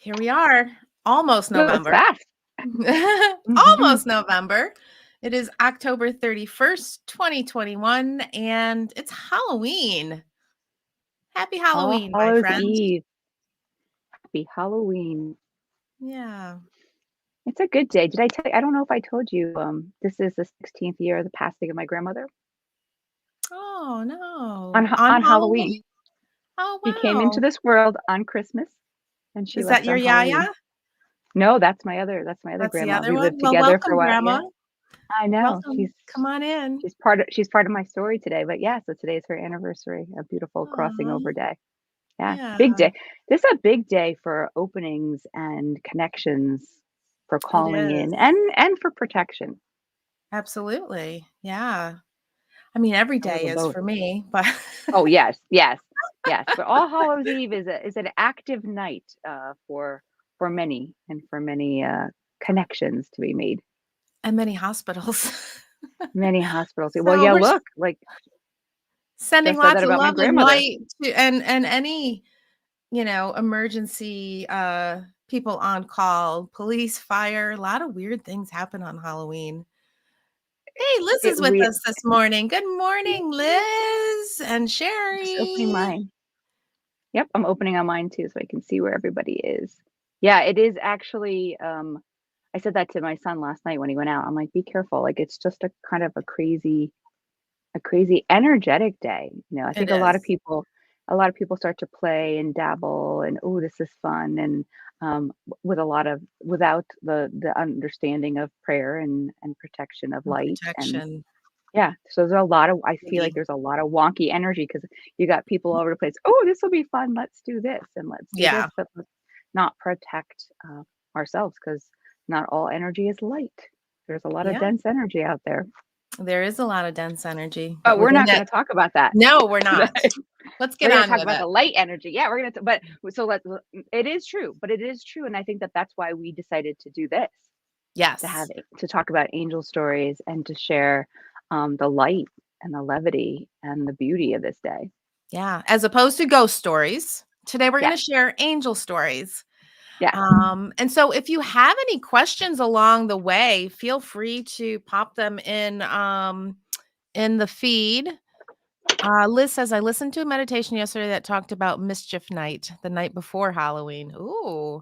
Here we are, almost Goes November. fast. Almost November. It is October 31st, 2021, and it's Halloween. Happy All Halloween, my Hallows friend. Eve. Happy Halloween. Yeah. It's a good day. Did I tell you? I don't know if I told you. This is the 16th year of the passing of my grandmother Oh, on no. Ha- On on Halloween. Halloween? Oh, She came into wow. this world on Christmas, and she Is that left your on Halloween. Yaya? No, that's my other That's the grandma. other We one? lived Well, together for a welcome, while. Grandma. Yeah, I know. Welcome. Come on in. She's part of my story today. But yeah, so today is her anniversary, a beautiful crossing Aw, over day. Yeah, big yeah, day. This is a big day for openings and connections, for it calling in is. and for protection. Absolutely. Yeah. I mean, every A day little is both. for me, but Oh, yes, yes, yes. But All Hallows Eve is an active night for many and for many connections to be made. and many hospitals. Many hospitals. Well, So yeah, we're look, like sending just said that lots of about my love and grandmother. light to and any, emergency people on call, police, fire, a lot of weird things happen on Halloween. Hey, Liz It is with re us this morning. Good morning, Liz and I'm just opening Sherry. mine. Yep, I'm opening on mine too so I can see where everybody is. Yeah, it is actually I said that to my son last night when he went out. I'm like, be careful. Like it's just a kind of a crazy energetic day. I It think is. a lot of people start to play and dabble and oh, this is fun and with a lot of without the understanding of prayer and protection of And light and protection. yeah, so there's a lot of I feel like Biggie. there's a lot of wonky energy because you got people all over the place. Oh, this will be fun. Let's do this and let's do this, Yeah. but let's not protect ourselves because not all energy is light. There's a lot of Yeah. dense energy out there. There is a lot of dense energy, but But we're within not that, going to talk about that no, we're today. not. Let's We're get going to on talk with about it. the light energy. Yeah, we're going to, but so it is true, but it is true. And I think that that's why we decided to do this, Yes. to talk about angel stories and to share the light and the levity and the beauty of this day. Yeah. As opposed to ghost stories, today we're going Yes, to share angel stories. yes. And so if you have any questions along the way, feel free to pop them in the feed. Liz says, I listened to a meditation yesterday that talked about mischief night, the night before Halloween. Ooh,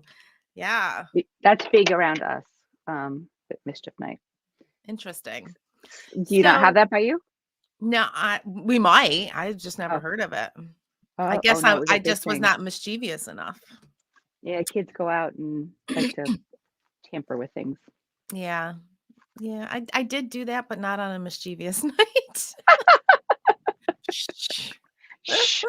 yeah, That's big around us, Mischief Night. interesting. Do you not have So that by you? no, we might. I just never Oh, heard of it. I oh guess no, I, it was a I big just was thing. not mischievous enough. Yeah, kids go out and like to tamper with things. Yeah. Yeah. I did do that, but not on a mischievous night. Shh. Shh.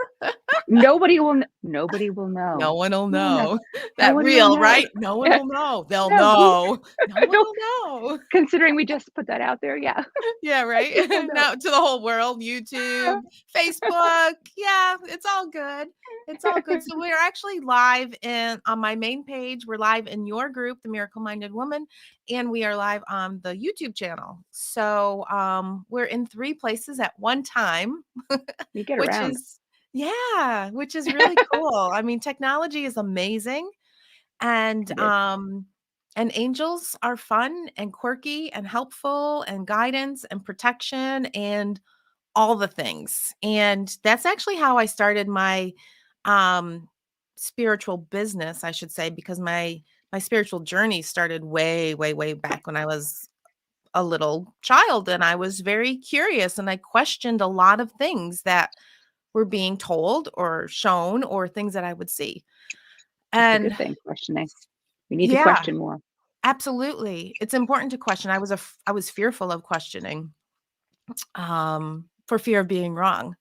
Nobody will know. No one will No one will know. That Nobody will real, know. right? No one Yeah, will know. They'll no, who know. No one no, will know. considering we just put that out there, yeah. Yeah, right? People know. Now to the whole world, YouTube, Facebook. Yeah, it's all good. It's all good. So we're actually live on my main page. We're live in your group, The Miracle Minded Woman, and we are live on the YouTube channel. So we're in 3 places at one time, You get which around. is which is really cool. I mean, technology is amazing. And It is. angels are fun and quirky and helpful and guidance and protection and all the things. And that's actually how I started my um spiritual business, I should say, because my spiritual journey started way, way, way back when I was a little child, and I was very curious and I questioned a lot of things that were being told or shown or things that I would see. That's a And good thing, questioning. We need to yeah, question more. absolutely. It's important to question. I was fearful of questioning, for fear of being wrong.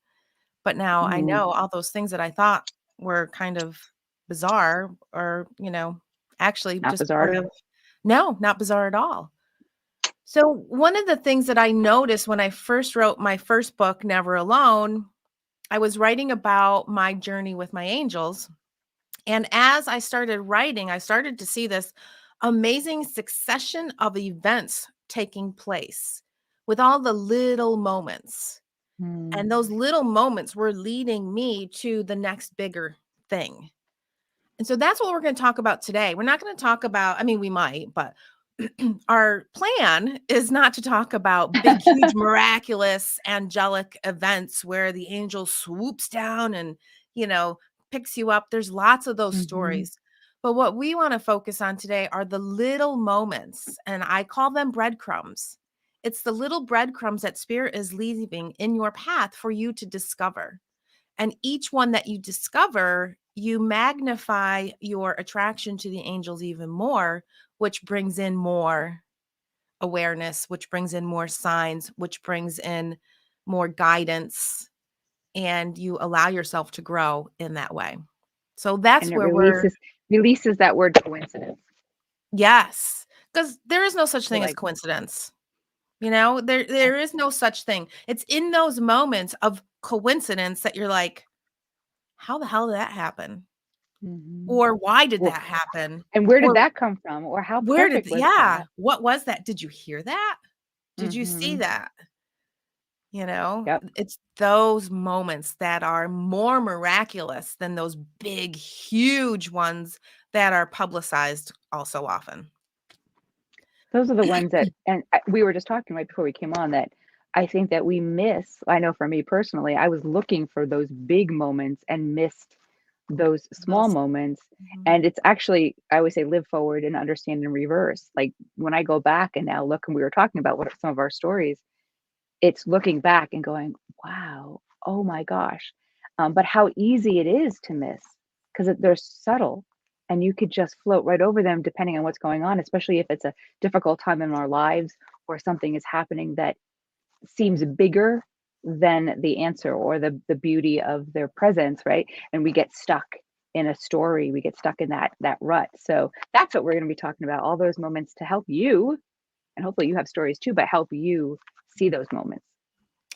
But now I Mm, know all those things that I thought were kind of bizarre or, actually not just bizarre part at of all. no, not bizarre at all. So one of the things that I noticed when I first wrote my first book, Never Alone, I was writing about my journey with my angels. And as I started writing, I started to see this amazing succession of events taking place with all the little moments. Mm, And those little moments were leading me to the next bigger thing. And so that's what we're going to talk about today. We're not going to talk about, I mean, we might, but our plan is not to talk about big, huge, miraculous, angelic events where the angel swoops down and, you know, picks you up. There's lots of those Mhm. stories. But what we want to focus on today are the little moments, and I call them breadcrumbs. It's the little breadcrumbs that Spirit is leaving in your path for you to discover. And each one that you discover, you magnify your attraction to the angels even more, which brings in more awareness, which brings in more signs, which brings in more guidance, and you allow yourself to grow in that way. So And that's it where we're, releases that word coincidence. yes, because there is no such You're thing as like, coincidence. You know, there is no such thing. It's in those moments of coincidence that you're like, how the hell did that happen? mhm. Or why did Well, that happen? and where did Or that come from? Or how where did perfect th was yeah, that? what was that? Did you hear that? Did you see Mhm. that? You know? Yep. It's those moments that are more miraculous than those big, huge ones that are publicized all so often. Those are the ones that, and we were just talking right before we came on that I think that we miss. I know for me personally, I was looking for those big moments and missed those small Those moments. mhm. And it's actually, I always say, live forward and understand in reverse. Like when I go back and now look, and we were talking about what are some of our stories, it's looking back and going, wow, oh my gosh. But how easy it is to miss because they're subtle and you could just float right over them depending on what's going on, especially if it's a difficult time in our lives or something is happening that seems bigger than the answer or the beauty of their presence, right? And we get stuck in a story, we get stuck in that rut. So that's what we're going to be talking about, all those moments to help you, and hopefully you have stories too, but help you see those moments.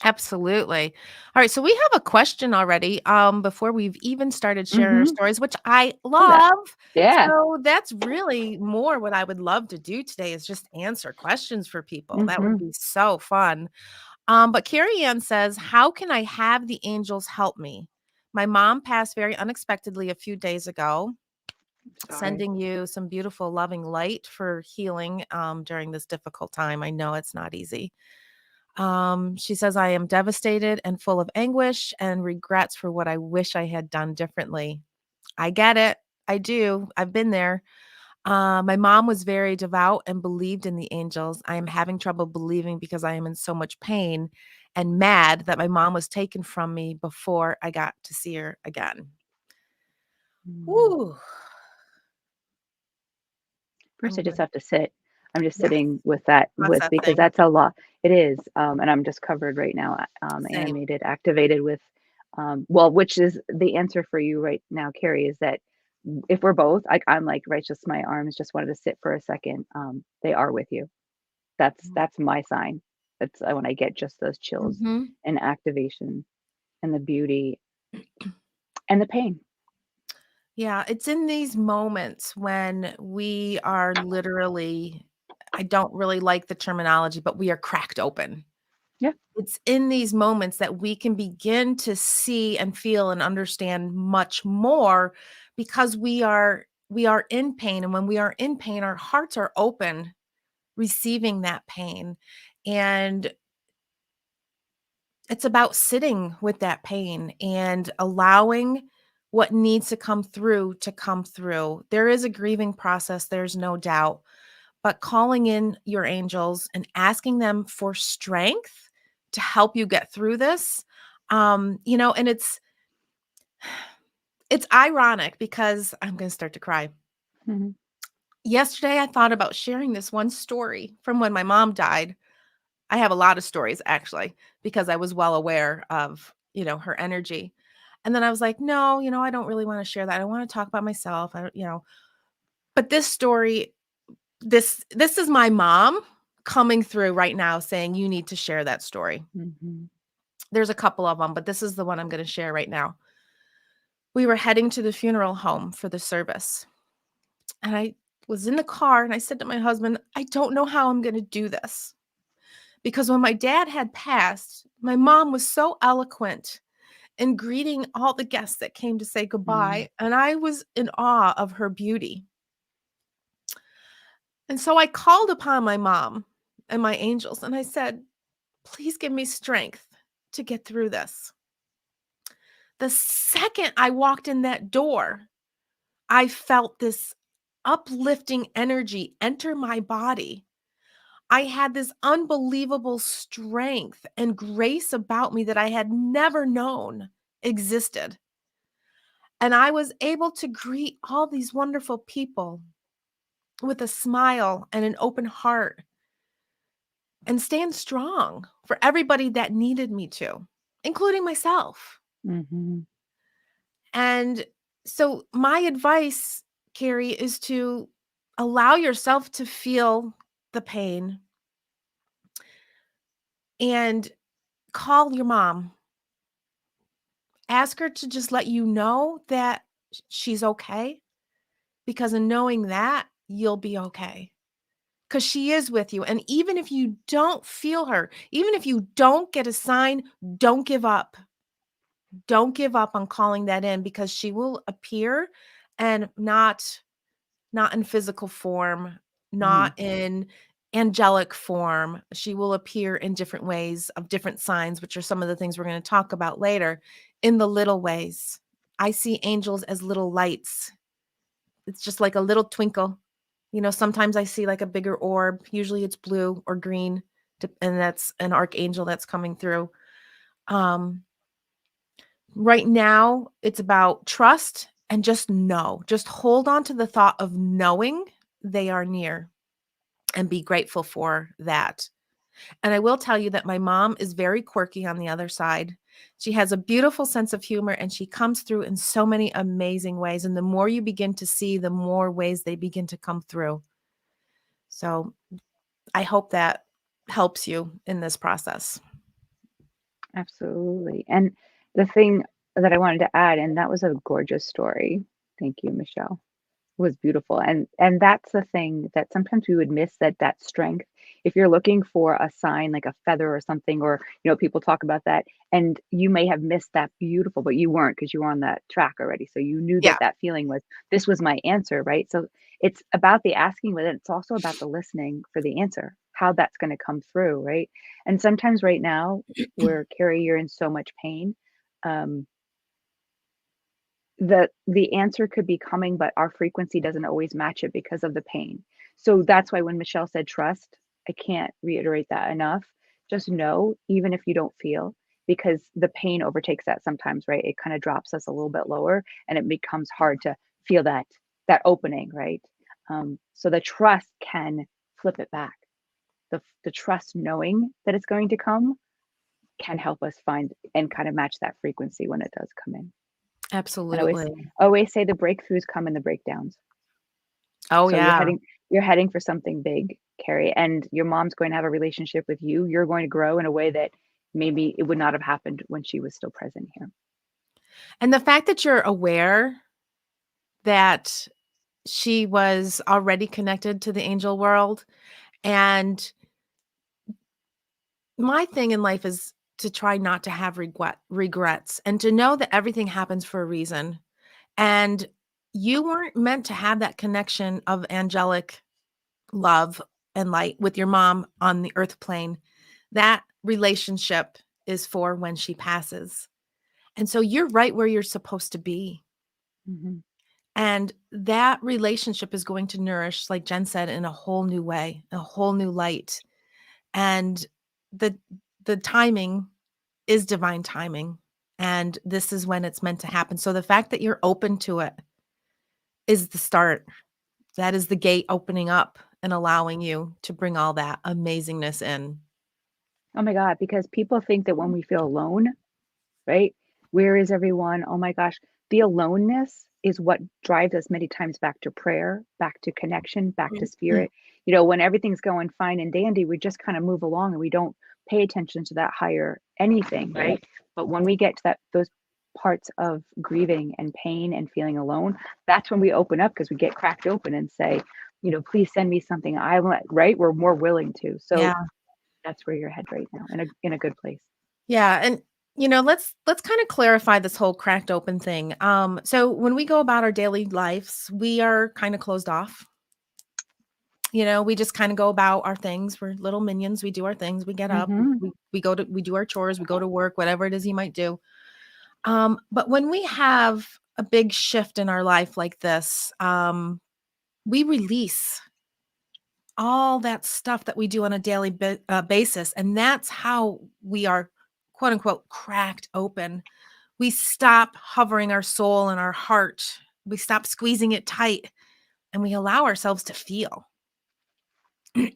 Absolutely. Alright, so we have a question already, before we've even started sharing our Mhm. stories, which I Love that. love. Yeah. So that's really more what I would love to do today is just answer questions for people. That would Mhm. be so fun. But Carrie Ann says, "How can I have the angels help me? My mom passed very unexpectedly a few days ago, Sorry. sending you some beautiful, loving light for healing during this difficult time. I know it's not easy." She says, "I am devastated and full of anguish and regrets for what I wish I had done differently." I get it. I do. I've been there. My mom was very devout and believed in the angels. I am having trouble believing because I am in so much pain and mad that my mom was taken from me before I got to see her again. Mm. Woo. First, I'm I just good. have to sit. I'm just Yes, sitting with that with because processing. that's a lot. It is, and I'm just covered right now, Same. animated, activated with, well, which is the answer for you right now, Carrie, is that if we're both, like I'm like, right, just my arms just wanted to sit for a second. They are with you. That's my sign. That's when I get just those chills Mhm. and activation and the beauty and the pain. Yeah, it's in these moments when we are literally, I don't really like the terminology, but we are cracked open. Yeah. It's in these moments that we can begin to see and feel and understand much more because we are in pain, and when we are in pain, our hearts are open receiving that pain. And it's about sitting with that pain and allowing what needs to come through to come through. There is a grieving process, there's no doubt, but calling in your angels and asking them for strength to help you get through this. And it's ironic because I'm going to start to cry. Mhm. Yesterday I thought about sharing this one story from when my mom died. I have a lot of stories actually because I was well aware of, her energy. And then I was like, "No, I don't really want to share that. I want to talk about myself." I don't, but this story, this is my mom coming through right now saying you need to share that story. Mhm. There's a couple of them, but this is the one I'm going to share right now. We were heading to the funeral home for the service. And I was in the car and I said to my husband, "I don't know how I'm going to do this." Because when my dad had passed, my mom was so eloquent and greeting all the guests that came to say Mm. goodbye. And I was in awe of her beauty. And so I called upon my mom and my angels and I said, please give me strength to get through this. The second I walked in that door, I felt this uplifting energy enter my body. I had this unbelievable strength and grace about me that I had never known existed. And I was able to greet all these wonderful people with a smile and an open heart and stand strong for everybody that needed me to, including myself. Mhm. And so, my advice, Carrie, is to allow yourself to feel the pain and call your mom. Ask her to just let you know that she's okay, because in knowing that, you'll be okay. Because she is with you. And even if you don't feel her, even if you don't get a sign, don't give up. Don't give up on calling that in, because she will appear, and not in physical form, Mhm. not in angelic form. She will appear in different ways of different signs, which are some of the things we're going to talk about later, in the little ways. I see angels as little lights. It's just like a little twinkle. Sometimes I see like a bigger orb. Usually it's blue or green, and that's an archangel that's coming through. Um, right now, it's about trust and just know. Just hold on to the thought of knowing they are near and be grateful for that. And I will tell you that my mom is very quirky on the other side. She has a beautiful sense of humor and she comes through in so many amazing ways. And the more you begin to see, the more ways they begin to come through. So I hope that helps you in this process. Absolutely. And the thing that I wanted to add, and that was a gorgeous story. Thank you, Michelle. Was beautiful. And that's the thing that sometimes we would miss, that strength. If you're looking for a sign like a feather or something, or people talk about that, and you may have missed that beautiful, but you weren't, because you were on that track already. So you knew that Yeah. that feeling was, this was my answer, right? So it's about the asking, but it's also about the listening for the answer, how that's going to come through, right? And sometimes right now, where Carrie, you're in so much pain, um, the answer could be coming, but our frequency doesn't always match it because of the pain. So that's why when Michelle said trust, I can't reiterate that enough. Just know, even if you don't feel, because the pain overtakes that sometimes, right? It kind of drops us a little bit lower and it becomes hard to feel that opening, right? So the trust can flip it back. The trust knowing that it's going to come can help us find and kind of match that frequency when it does come in. And I always Absolutely. always say the breakthroughs come in the breakdowns. Oh, So yeah. you're heading for something big, Carrie, and your mom's going to have a relationship with you. You're going to grow in a way that maybe it would not have happened when she was still present here. And the fact that you're aware that she was already connected to the angel world. And my thing in life is to try not to have regrets and to know that everything happens for a reason. And you weren't meant to have that connection of angelic love and light with your mom on the earth plane. That relationship is for when she passes. And so you're right where you're supposed to be. Mhm. And that relationship is going to nourish, like Jen said, in a whole new way, a whole new light. And the the timing is divine timing. And this is when it's meant to happen. So the fact that you're open to it is the start. That is the gate opening up and allowing you to bring all that amazingness in. Oh my God, because people think that when we feel alone, right? Where is everyone? Oh my gosh. The aloneness is what drives us many times back to prayer, back to connection, back to Mhm. spirit. When everything's going fine and dandy, we just kind of move along and we don't pay attention to that higher anything, right? But when we get to those parts of grieving and pain and feeling alone, that's when we open up, because we get cracked open and say, please send me something. I want, right? We're more willing to. So Yeah. that's where you're head right now, in a good place. Yeah. And Let's kind of clarify this whole cracked open thing. So when we go about our daily lives, we are kind of closed off. We just kind of go about our things. We're little minions. We do our things. We get up. Mhm. We do our chores. We go to work. Whatever it is you might do. But when we have a big shift in our life like this, we release all that stuff that we do on a daily basis, and that's how we are, quote unquote, cracked open. We stop hovering our soul and our heart. We stop squeezing it tight, and we allow ourselves to feel.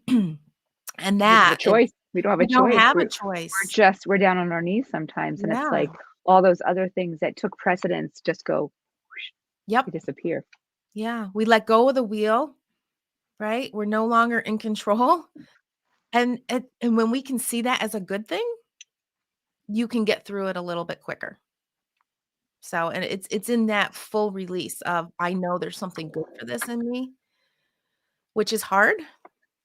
And We don't have a that is, choice. We don't have a we don't choice. have a We're choice. just we're down on our knees sometimes, and it's Yeah. like all those other things that took precedence just go whoosh, Yep. they disappear. Yeah. We let go of the wheel, right? We're no longer in control. And when we can see that as a good thing, you can get through it a little bit quicker. So, and it's in that full release of, I know there's something good for this in me, which is hard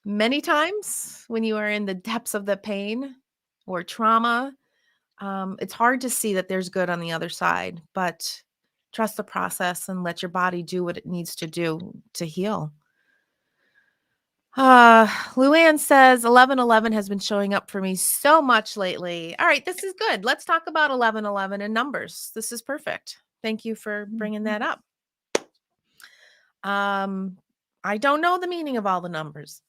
many times when you are in the depths of the pain or trauma. It's hard to see that there's good on the other side, but trust the process and let your body do what it needs to do to heal. Luann says 1111 has been showing up for me so much lately. All right, this is good. Let's talk about 1111 and numbers. This is perfect. Thank you for bringing Mhm. that up. Um, I don't know the meaning of all the numbers.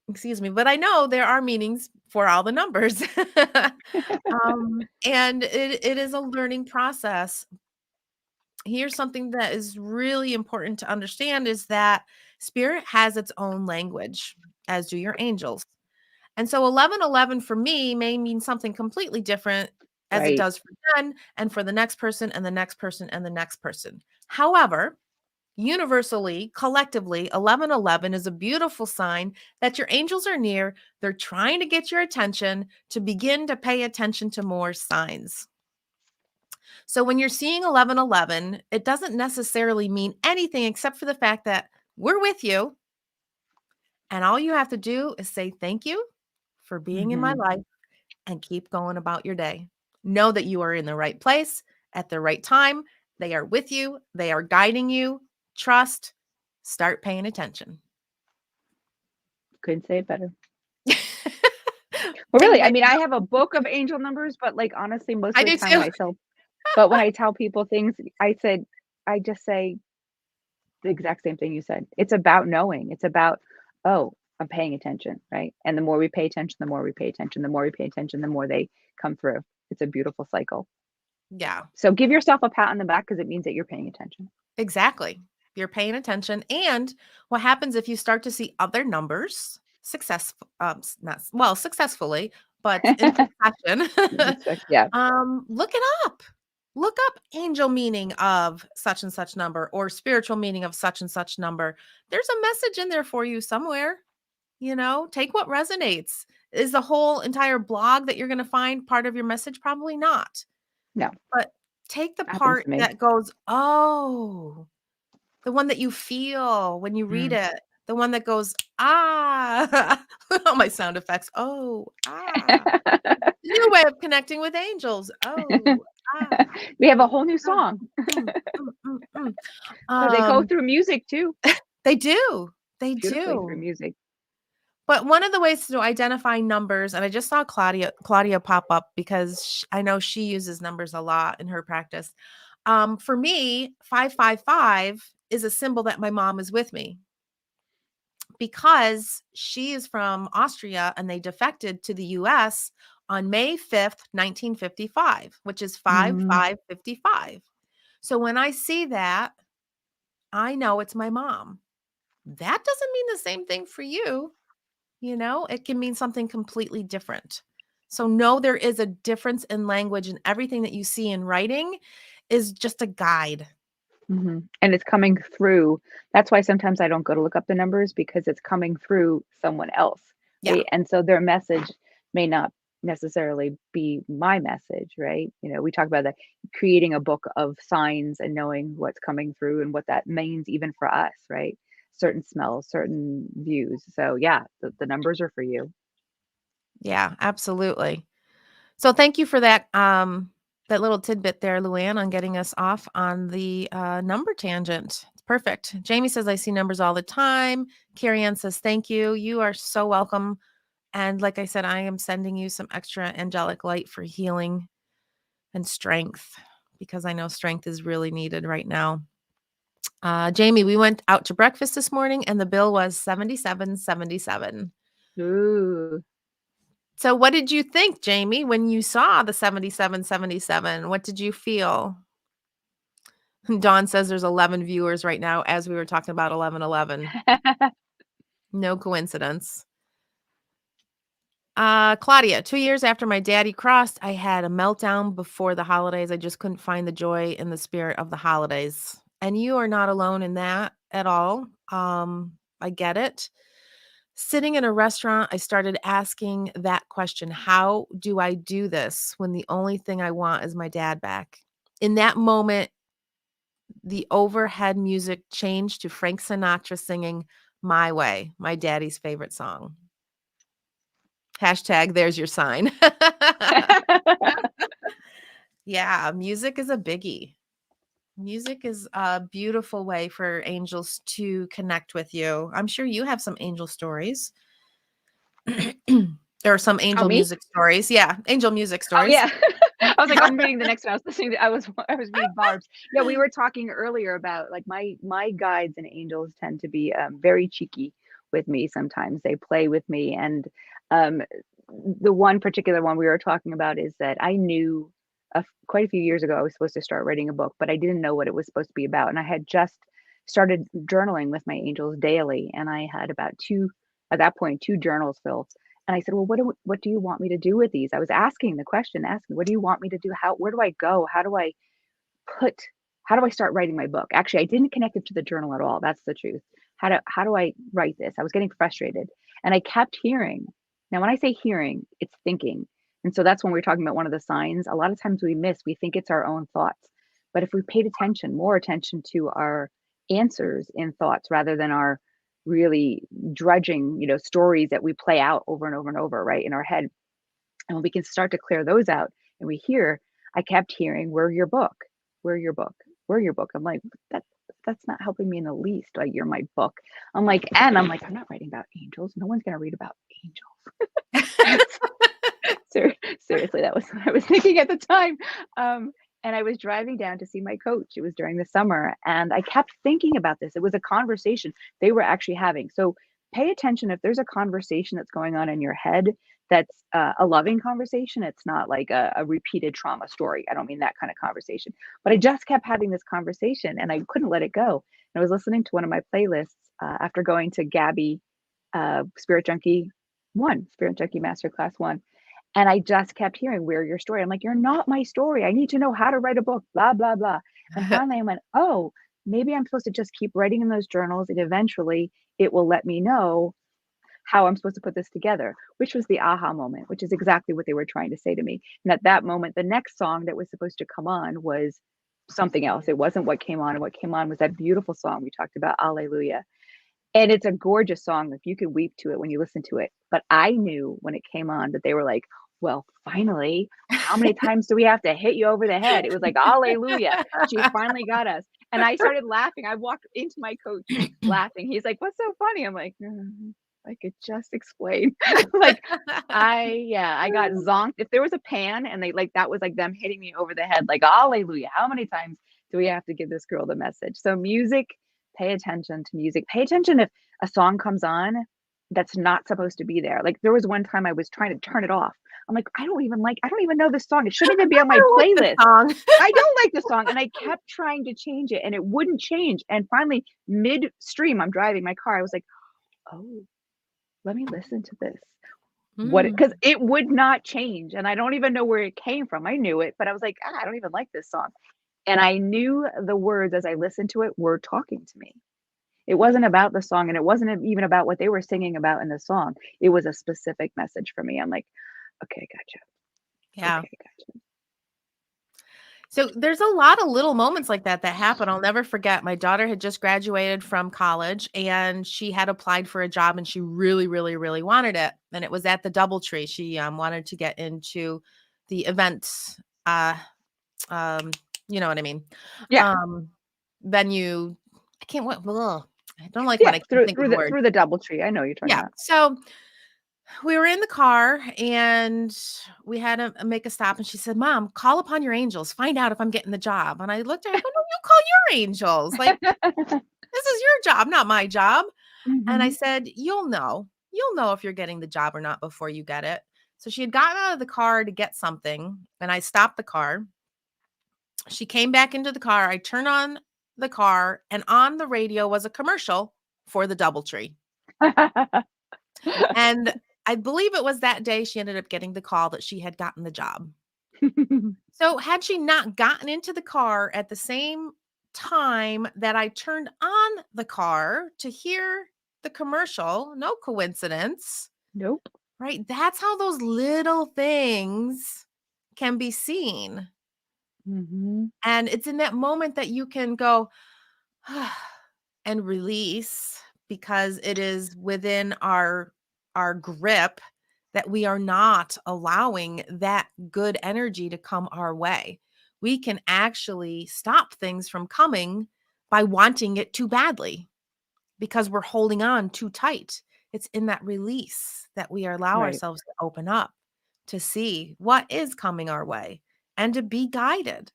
Excuse me, but I know there are meanings for all the numbers. And it is a learning process. Here's something that is really important to understand is that spirit has its own language, as do your angels. And so 1111 for me may mean something completely different as it Right. does for Jen and for the next person and the next person and the next person. However, universally, collectively, 1111 is a beautiful sign that your angels are near. They're trying to get your attention to begin to pay attention to more signs. So when you're seeing 1111, it doesn't necessarily mean anything except for the fact that we're with you. And all you have to do is say thank you for being in my Mhm. life and keep going about your day. Know that you are in the right place at the right time. They are with you, they are guiding you. Trust, start paying attention. Couldn't say it better. Well, Ding, really, I ding. mean, I have a book of angel numbers, but, like, honestly, most I of the do time when too. I tell people things, I just say the exact same thing you said. It's about knowing. It's about, "Oh, I'm paying attention," right? And the more we pay attention, the more we pay attention, the more we pay attention, the more they come through. It's a beautiful cycle. Yeah, So give yourself a pat on the back because it means that you're paying attention. exactly. You're paying attention. And what happens if you start to see other numbers successful, not well, successfully, but in succession? Yeah. Look it up. Look up angel meaning of such and such number or spiritual meaning of such and such number. There's a message in there for you somewhere. Take what resonates. Is the whole entire blog that you're going to find part of your message? Probably not. No, But take the happens part to me. that goes, oh, the one that you feel when you read Mm. it, the one that goes, ah, all my sound effects. Oh, ah, new way of connecting with angels. Oh, ah. We have a whole new Mm, song mm, mm, mm, mm. because they go Um, through music too, they do. They beautifully through do. music. But one of the ways to identify numbers, and I just saw Claudia pop up because I know she uses numbers a lot in her practice. For me, 555 is a symbol that my mom is with me because she is from Austria and they defected to the US on May 5th, 1955, which is Mm, 5555. So when I see that, I know it's my mom. That doesn't mean the same thing for you. It can mean something completely different. So know there is a difference in language, and everything that you see in writing is just a guide. mhm, and it's coming through. That's why sometimes I don't go to look up the numbers because it's coming through someone else, Yeah. right? And so their message may not necessarily be my message, right? We talk about that creating a book of signs and knowing what's coming through and what that means even for us, right? Certain smells, certain views. So yeah, the numbers are for you. Yeah, absolutely. So thank you for that. that little tidbit there, Luann, on getting us off on the number tangent. It's perfect. Jamie says, I see numbers all the time. Carrie Ann says, thank you. You are so welcome. And like I said, I am sending you some extra angelic light for healing and strength, because I know strength is really needed right now. Jamie, we went out to breakfast this morning and the bill was $77.77. Ooh. So what did you think, Jamie, when you saw the $77.77? What did you feel? Dawn says there's 11 viewers right now as we were talking about 11:11. No coincidence. Claudia, 2 years after my daddy crossed, I had a meltdown before the holidays. I just couldn't find the joy in the spirit of the holidays. And you are not alone in that at all. I get it. Sitting in a restaurant, I started asking that question: how do I do this when the only thing I want is my dad back? In that moment, the overhead music changed to Frank Sinatra singing My Way, my daddy's favorite song. Hashtag there's your sign. Yeah, music is a biggie. Music is a beautiful way for angels to connect with you. I'm sure you have some angel stories. There are some Oh, angel me? music stories. Yeah, angel music Oh, stories. yeah. I was like, I'm reading the next one. I was listening to, I was reading Barb's. Yeah, we were talking earlier about like my guides and angels tend to be very cheeky with me sometimes. They play with me. And um, the one particular one we were talking about is that I knew quite a few years ago I was supposed to start writing a book, but I didn't know what it was supposed to be about. And I had just started journaling with my angels daily. And I had about at that point, two journals filled. And I said, well, what do you want me to do with these? I was asking the question, asking, what do you want me to do? Where do I go? Put, how do I start writing my book? Actually, I didn't connect it to the journal at all. That's the truth. How do I write this? I was getting frustrated and I kept hearing. Now, when I say hearing, it's thinking. And so that's when we're talking about one of the signs. A lot of times we think it's our own thoughts. But if we paid more attention to our answers in thoughts rather than our really drudging, stories that we play out over and over and over, right, in our head. And when we can start to clear those out and I kept hearing, "We're your book. We're your book. We're your book." I'm like, that's not helping me in the least. Like, you're my book. I'm like, I'm not writing about angels. No one's gonna read about angels. Seriously, that was what I was thinking at the time. And I was driving down to see my coach. It was during the summer, and I kept thinking about this. It was a conversation they were actually having. So pay attention if there's a conversation that's going on in your head that's a loving conversation. It's not like a repeated trauma story. I don't mean that kind of conversation. But I just kept having this conversation, and I couldn't let it go. And I was listening to one of my playlists after going to Gabby Spirit Junkie Masterclass 1. And I just kept hearing, "We're your story." I'm like, "You're not my story. I need to know how to write a book, blah, blah, blah." And finally I went, "Oh, maybe I'm supposed to just keep writing in those journals and eventually it will let me know how I'm supposed to put this together," which was the aha moment, which is exactly what they were trying to say to me. And at that moment, the next song that was supposed to come on was something else. It wasn't what came on. And what came on was that beautiful song we talked about, Alleluia. And it's a gorgeous song. Like, you could weep to it when you listen to it. But I knew when it came on that they were like, "Well, finally, how many times do we have to hit you over the head?" It was like, "Hallelujah. She finally got us." And I started laughing. I walked into my coach laughing. He's like, "What's so funny?" I'm like, I could just explain. Like, I got zonked. If there was a pan and that was like them hitting me over the head, like, "Hallelujah. How many times do we have to give this girl the message?" So music, pay attention to music. Pay attention if a song comes on that's not supposed to be there. Like, there was one time I was trying to turn it off. I'm like, I don't even know this song. It shouldn't even be on my I like the playlist. song. I don't like the song. And I kept trying to change it and it wouldn't change. And finally, midstream, I'm driving my car. I was like, "Oh, let me listen to this." Because it would not change. And I don't even know where it came from. I knew it, but I was like, I don't even like this song. And I knew the words as I listened to it were talking to me. It wasn't about the song, and it wasn't even about what they were singing about in the song. It was a specific message for me. I'm like, "Okay, gotcha. Yeah. Okay, gotcha." So there's a lot of little moments like that that happen. I'll never forget. My daughter had just graduated from college and she had applied for a job and she really, really, really wanted it. And it was at the DoubleTree. She wanted to get into the events um, you know what I mean. Yeah. Um, venue. I can't. What? Ugh, I don't like when Yeah. I can't think of Through the the word. through the DoubleTree. I know what you're talking Yeah. about. So we were in the car and we had to make a stop. And she said, "Mom, call upon your angels. Find out if I'm getting the job." And I looked at her. I go, "No, you call your angels. Like this is your job, not my job." And I Mhm. said, "You'll know. You'll know if you're getting the job or not before you get it." So she had gotten out of the car to get something, and I stopped the car. She came back into the car. I turned on the car, and on the radio was a commercial for the DoubleTree. And I believe it was that day she ended up getting the call that she had gotten the job. So, had she not gotten into the car at the same time that I turned on the car to hear the commercial, no coincidence, Nope. right? That's how those little things can be seen. Mhm. And it's in that moment that you can go and release because it is within our grip that we are not allowing that good energy to come our way. We can actually stop things from coming by wanting it too badly because we're holding on too tight. It's in that release that we allow Right. ourselves to open up to see what is coming our way and to be guided.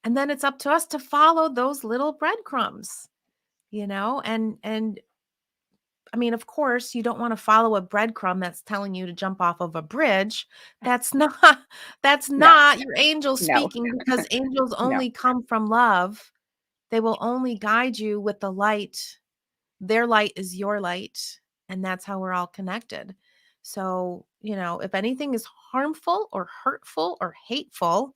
And then it's up to us to follow those little breadcrumbs, and I mean, of course, you don't want to follow a breadcrumb that's telling you to jump off of a bridge. That's not that's No. not your angel No. speaking because angels No. only come from love. They will only guide you with the light. Their light is your light, and that's how we're all connected. So, if anything is harmful or hurtful or hateful,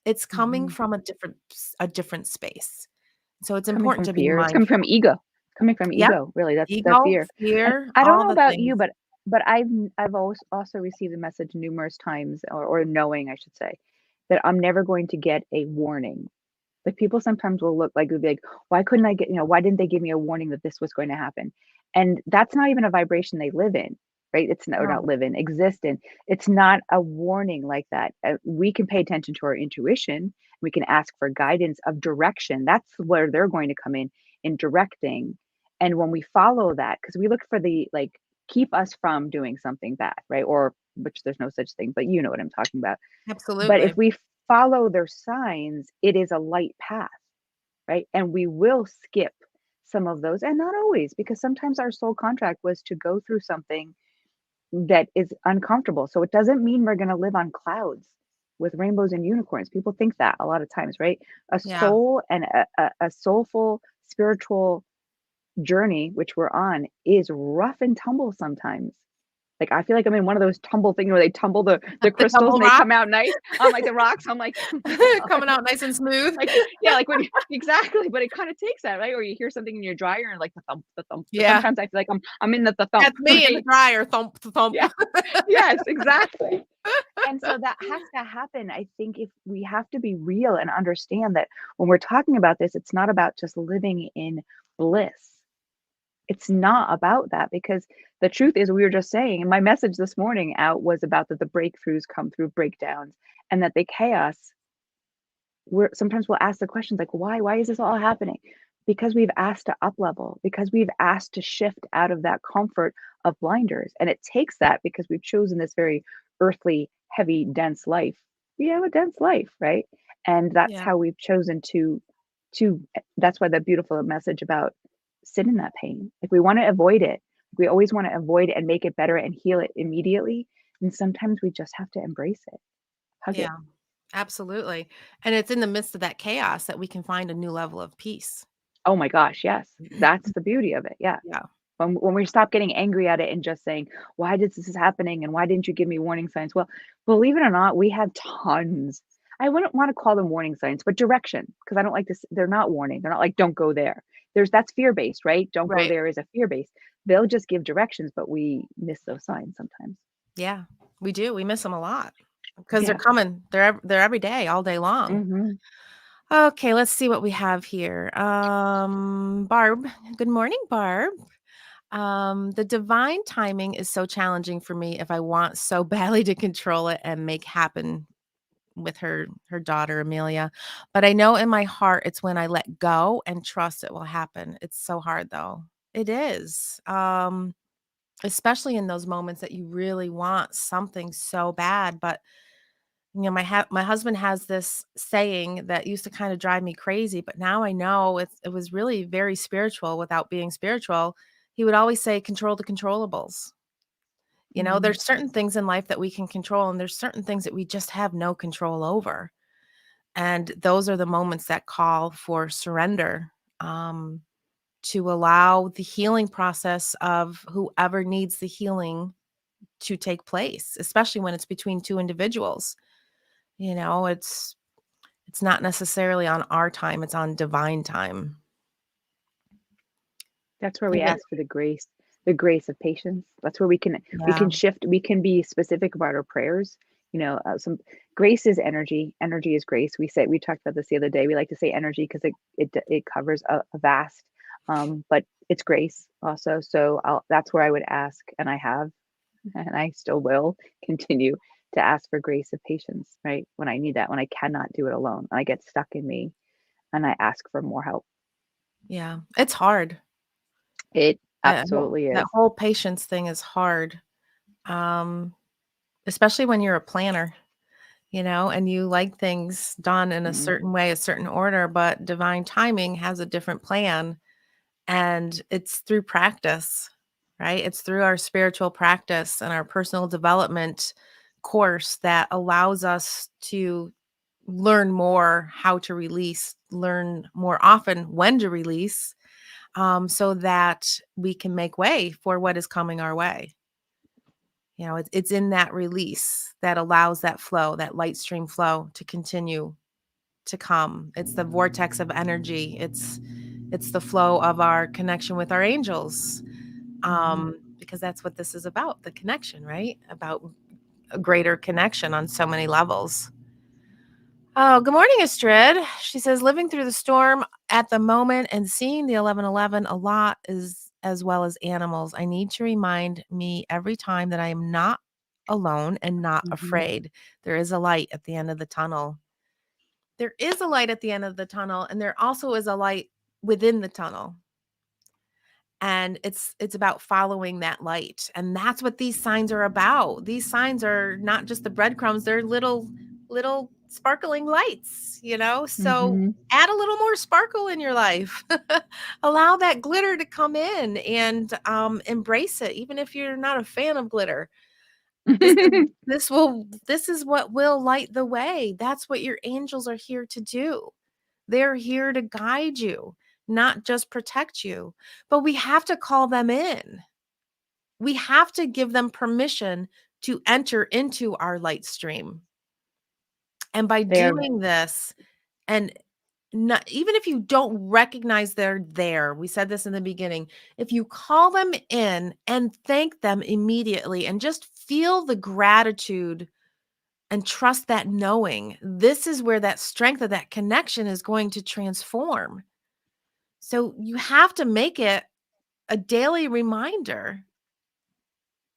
it's coming Mhm. from a different space. So it's Coming important from to be fear. It's coming from mindful. ego. Coming from Yep. ego, really, that's the Ego, fear. And fear, I don't all know the about you, things. but I've also received the message numerous times, or knowing, I should say, that I'm never going to get a warning. Like, people sometimes will look like, they'll be like, "Why couldn't I get," "Why didn't they give me a warning that this was going to happen?" And that's not even a vibration they live in, right? It's not, or not No. live in, exist in. It's not a warning like that. We can pay attention to our intuition. We can ask for guidance of direction. That's where they're going to come in directing. And when we follow that, because we look for the, like, keep us from doing something bad, right? Or which there's no such thing, but you know what I'm talking about. But if Absolutely. we follow their signs, it is a light path, right? And we will skip some of those, and not always, because sometimes our soul contract was to go through something that is uncomfortable. So it doesn't mean we're going to live on clouds with rainbows and unicorns. People think that a lot of times, right? A Yeah. soul and a soulful spiritual journey, which we're on, is rough and tumble sometimes. Like, I feel like I'm in one of those tumble things where they tumble the The crystals tumble and they rock come out nice on, like, the rocks. I'm like, "Oh my god." coming out nice and smooth. Like, yeah, like when you exactly, but it kinda takes that, right? Or you hear something in your dryer and, like, the thump, the thump. But Yeah. sometimes I feel like I'm in the thump, That's me in the right? dryer, thump, thump. Yeah. Yes, exactly. And so that has to happen. I think if we have to be real and understand that when we're talking about this, it's not about just living in bliss. It's not about that, because the truth is, we were just saying, and my message this morning out was about that the breakthroughs come through breakdowns, and that the chaos, we're sometimes we'll ask the questions like, why is this all happening? Because we've asked to up level, because we've asked to shift out of that comfort of blinders. And it takes that, because we've chosen this very earthly, heavy, dense life. We have a dense life, right? And that's Yeah. how we've chosen to that's why the beautiful message about sit in that pain. Like, we want to avoid it. We always want to avoid it and make it better and heal it immediately. And sometimes we just have to embrace it, hug it. Yeah. Absolutely. And it's in the midst of that chaos that we can find a new level of peace. Oh my gosh, yes. That's the beauty of it, yeah. Yeah. When we stop getting angry at it and just saying, "Why this is happening, and why didn't you give me warning signs?" Well, believe it or not, we have tons. I wouldn't wanna call them warning signs, but direction, because I don't like this, they're not warning, they're not like, "Don't go there." That's fear-based, right? "Don't go Right. there" is a fear-based. They'll just give directions, but we miss those signs sometimes. Yeah. We do. We miss them a lot because they're Yeah. coming. They're every day, all day long. Mhm. Okay, let's see what we have here. Barb. Good morning, Barb. The divine timing is so challenging for me if I want so badly to control it and make happen with her daughter Amelia. But I know in my heart it's when I let go and trust it will happen. It's so hard though. It is. Especially in those moments that you really want something so bad, but my husband has this saying that used to kind of drive me crazy, but now I know it was really very spiritual without being spiritual. He would always say, "Control the controllables." Mhm. There's certain things in life that we can control, and there's certain things that we just have no control over. And those are the moments that call for surrender, um, to allow the healing process of whoever needs the healing to take place, especially when it's between two individuals. You know, it's not necessarily on our time, it's on divine time. That's where we Even ask for the grace of patience. That's where we yeah, can shift, we can be specific about our prayers. You know, some grace is energy. Energy is grace. We talked about this the other day. We like to say energy because it covers a vast, but it's grace also. So that's where I would ask, and I have, and I still will continue to ask for grace of patience. Right when I need that, when I cannot do it alone, and I get stuck in me, and I ask for more help. yeah, it's hard. It Well, absolutely that is. whole patience thing is hard, um, especially when you're a planner, and you like things done in a Mm-hmm. certain way, a certain order, but divine timing has a different plan, and it's through practice, right? It's through our spiritual practice and our personal development course that allows us to learn more how to release, learn more often when to release, so that we can make way for what is coming our way. It's in that release that allows that flow, that light stream flow to continue to come. It's the vortex of energy. It's the flow of our connection with our angels. Mm-hmm. Because that's what this is about, the connection, right? About a greater connection on so many levels. Oh, good morning, Astrid. She says, living through the storm at the moment and seeing the 1111 a lot is as well as animals. I need to remind me every time that I am not alone and not Mhm. afraid. There is a light at the end of the tunnel. There is a light at the end of the tunnel, and there also is a light within the tunnel. And it's about following that light. And that's what these signs are about. These signs are not just the breadcrumbs, they're little sparkling lights. So Mhm. add a little more sparkle in your life. Allow that glitter to come in and embrace it, even if you're not a fan of glitter. This is this is what will light the way. That's what your angels are here to do. They're here to guide you, not just protect you. But we have to call them in. We have to give them permission to enter into our light stream. And by They're doing this, and not, even if you don't recognize they're there, we said this in the beginning, if you call them in and thank them immediately and just feel the gratitude and trust that knowing, this is where that strength of that connection is going to transform. So you have to make it a daily reminder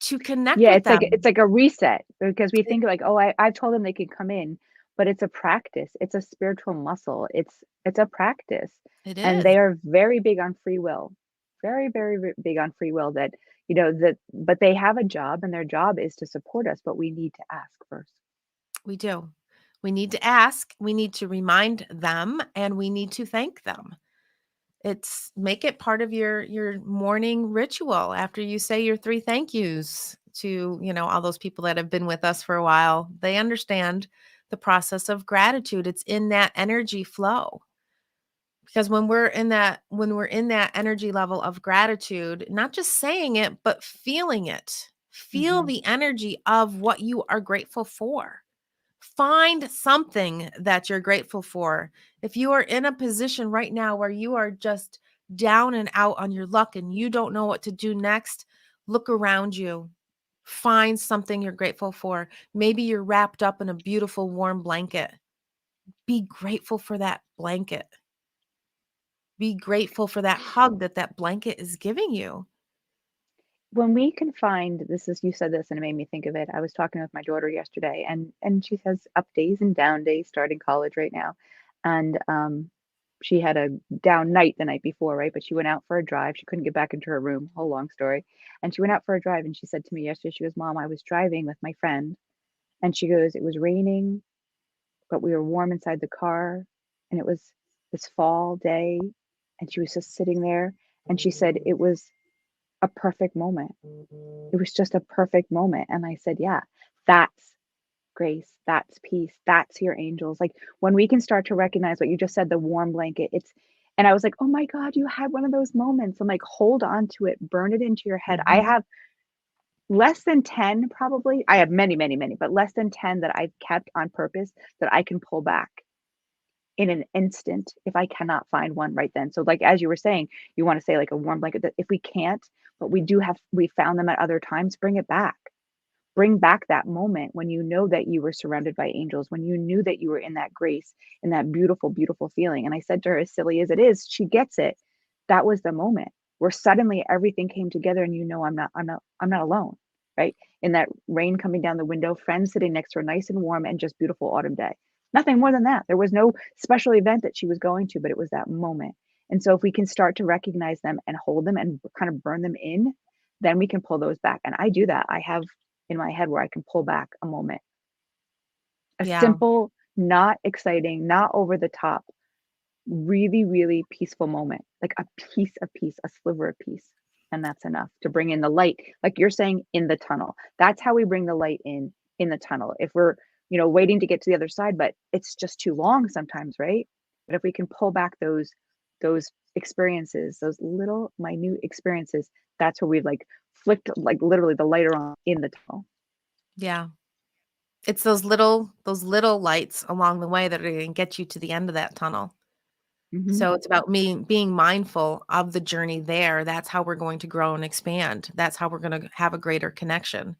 to connect yeah, with it's them. like a reset because we It think like, "Oh, I've told them they can come in," but it's a practice. It's a spiritual muscle. It's a practice, it and is. they are very big on free will. Very, very, big on free will that, that but they have a job and their job is to support us, but we need to ask first. We do. We need to ask, we need to remind them, and we need to thank them. It's make it part of your morning ritual after you say your 3 thank yous to, all those people that have been with us for a while. They understand the process of gratitude. It's in that energy flow. Because when we're in that energy level of gratitude, not just saying it, but feeling it. Feel Mhm. the energy of what you are grateful for. Find something that you're grateful for. If you are in a position right now where you are just down and out on your luck and you don't know what to do next, look around you. Find something you're grateful for. Maybe you're wrapped up in a beautiful warm blanket. Be grateful for that blanket. Be grateful for that hug that that blanket is giving you. when we can find this is you said this and it made me think of it. I was talking with my daughter yesterday and she has up days and down days starting college right now. And she had a down night the night before, right? But she went out for a drive. She couldn't get back into her room, whole long story. And she went out for a drive and she said to me yesterday, she goes, "Mom, I was driving with my friend." And she goes, "It was raining, but we were warm inside the car and it was this fall day." And she was just sitting there and she said it was a perfect moment. It was just a perfect moment. And I said, "Yeah, that's grace, that's peace, that's your angels." Like when we can start to recognize what you just said, the warm blanket, and I was like, "Oh my God, you had one of those moments." I'm like, hold on to it, burn it into your head. I Mhm. have less than 10 probably. I have many, many, many, but less than 10 that I've kept on purpose that I can pull back in an instant if I cannot find one right then. So like as you were saying, you want to say like a warm blanket that if we can't, but we found them at other times, bring it back. Bring back that moment when you know that you were surrounded by angels, when you knew that you were in that grace, in that beautiful, beautiful feeling. And I said to her, as silly as it is, she gets it. That was the moment where suddenly everything came together and you know I'm not alone, right? In that rain coming down the window, friends sitting next to her, nice and warm, and just beautiful autumn day. Nothing more than that. There was no special event that she was going to, but it was that moment. And so if we can start to recognize them and hold them and kind of burn them in, then we can pull those back. And I do that. I have in my head where I can pull back a moment. A Yeah. simple, not exciting, not over the top, really, really peaceful moment, like a piece of peace, a sliver of peace. And that's enough to bring in the light, like you're saying, in the tunnel. That's how we bring the light in the tunnel. If we're, waiting to get to the other side, but it's just too long sometimes, right? But if we can pull back those experiences, those little minute experiences, that's where we've like flicked like literally the lighter on in the tunnel. Yeah. It's those little lights along the way that are gonna get you to the end of that tunnel. Mhm. So it's about me being mindful of the journey there. That's how we're going to grow and expand. That's how we're gonna have a greater connection.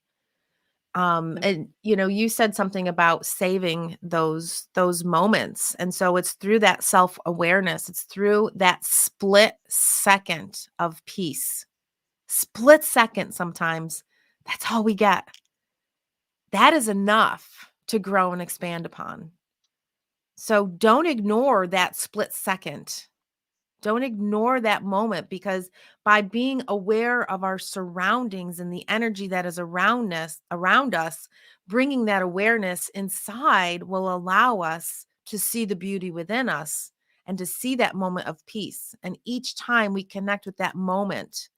Yep. And you said something about saving those moments. And so it's through that self-awareness. It's through that split second of peace. Split second sometimes. That's all we get. That is enough to grow and expand upon. So don't ignore that split second. Don't ignore that moment because by being aware of our surroundings and the energy that is around us, bringing that awareness inside will allow us to see the beauty within us and to see that moment of peace. And each time we connect with that moment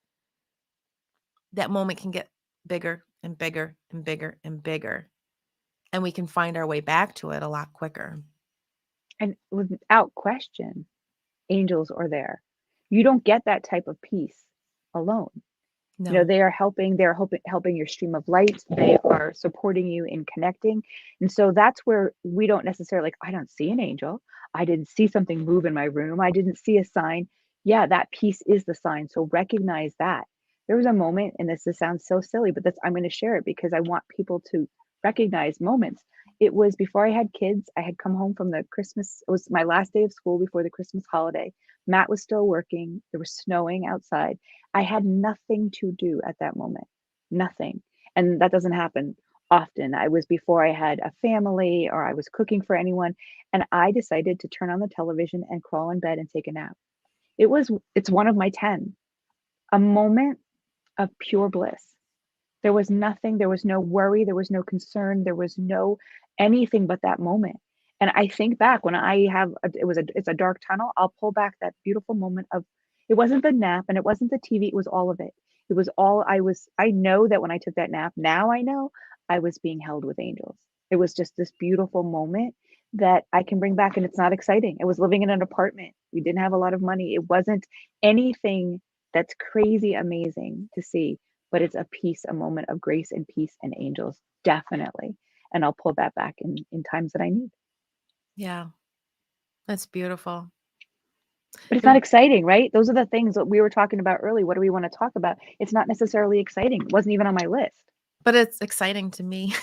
can get bigger and bigger and bigger and bigger. And we can find our way back to it a lot quicker. And without question, angels are there. You don't get that type of peace alone. No. They're helping your stream of light. They are supporting you in connecting. And so that's where we don't necessarily like, I don't see an angel. I didn't see something move in my room. I didn't see a sign. Yeah, that piece is the sign. So recognize that. There was a moment, and this sounds so silly, but I'm going to share it because I want people to recognize moments. It was before I had kids. I had come home from the Christmas, it was my last day of school before the Christmas holiday. Matt was still working. There was snowing outside. I had nothing to do at that moment, nothing. And that doesn't happen often. I was before I had a family or I was cooking for anyone, and I decided to turn on the television and crawl in bed and take a nap. It's one of my 10. A moment of pure bliss. There was nothing, there was no worry, there was no concern, there was no anything but that moment. And I think back when I have it's a dark tunnel, I'll pull back that beautiful moment of it wasn't the nap and it wasn't the TV, it was all of it. It was all I know that when I took that nap, now I know I was being held with angels. It was just this beautiful moment that I can bring back and it's not exciting. It was living in an apartment. We didn't have a lot of money. It wasn't anything that's crazy amazing to see, but it's a peace, a moment of grace and peace and angels, definitely. And I'll pull that back in times that I need. Yeah, that's beautiful. But it's It not exciting, right? Those are the things that we were talking about early. What do we want to talk about? It's not necessarily exciting. It wasn't even on my list. But it's exciting to me.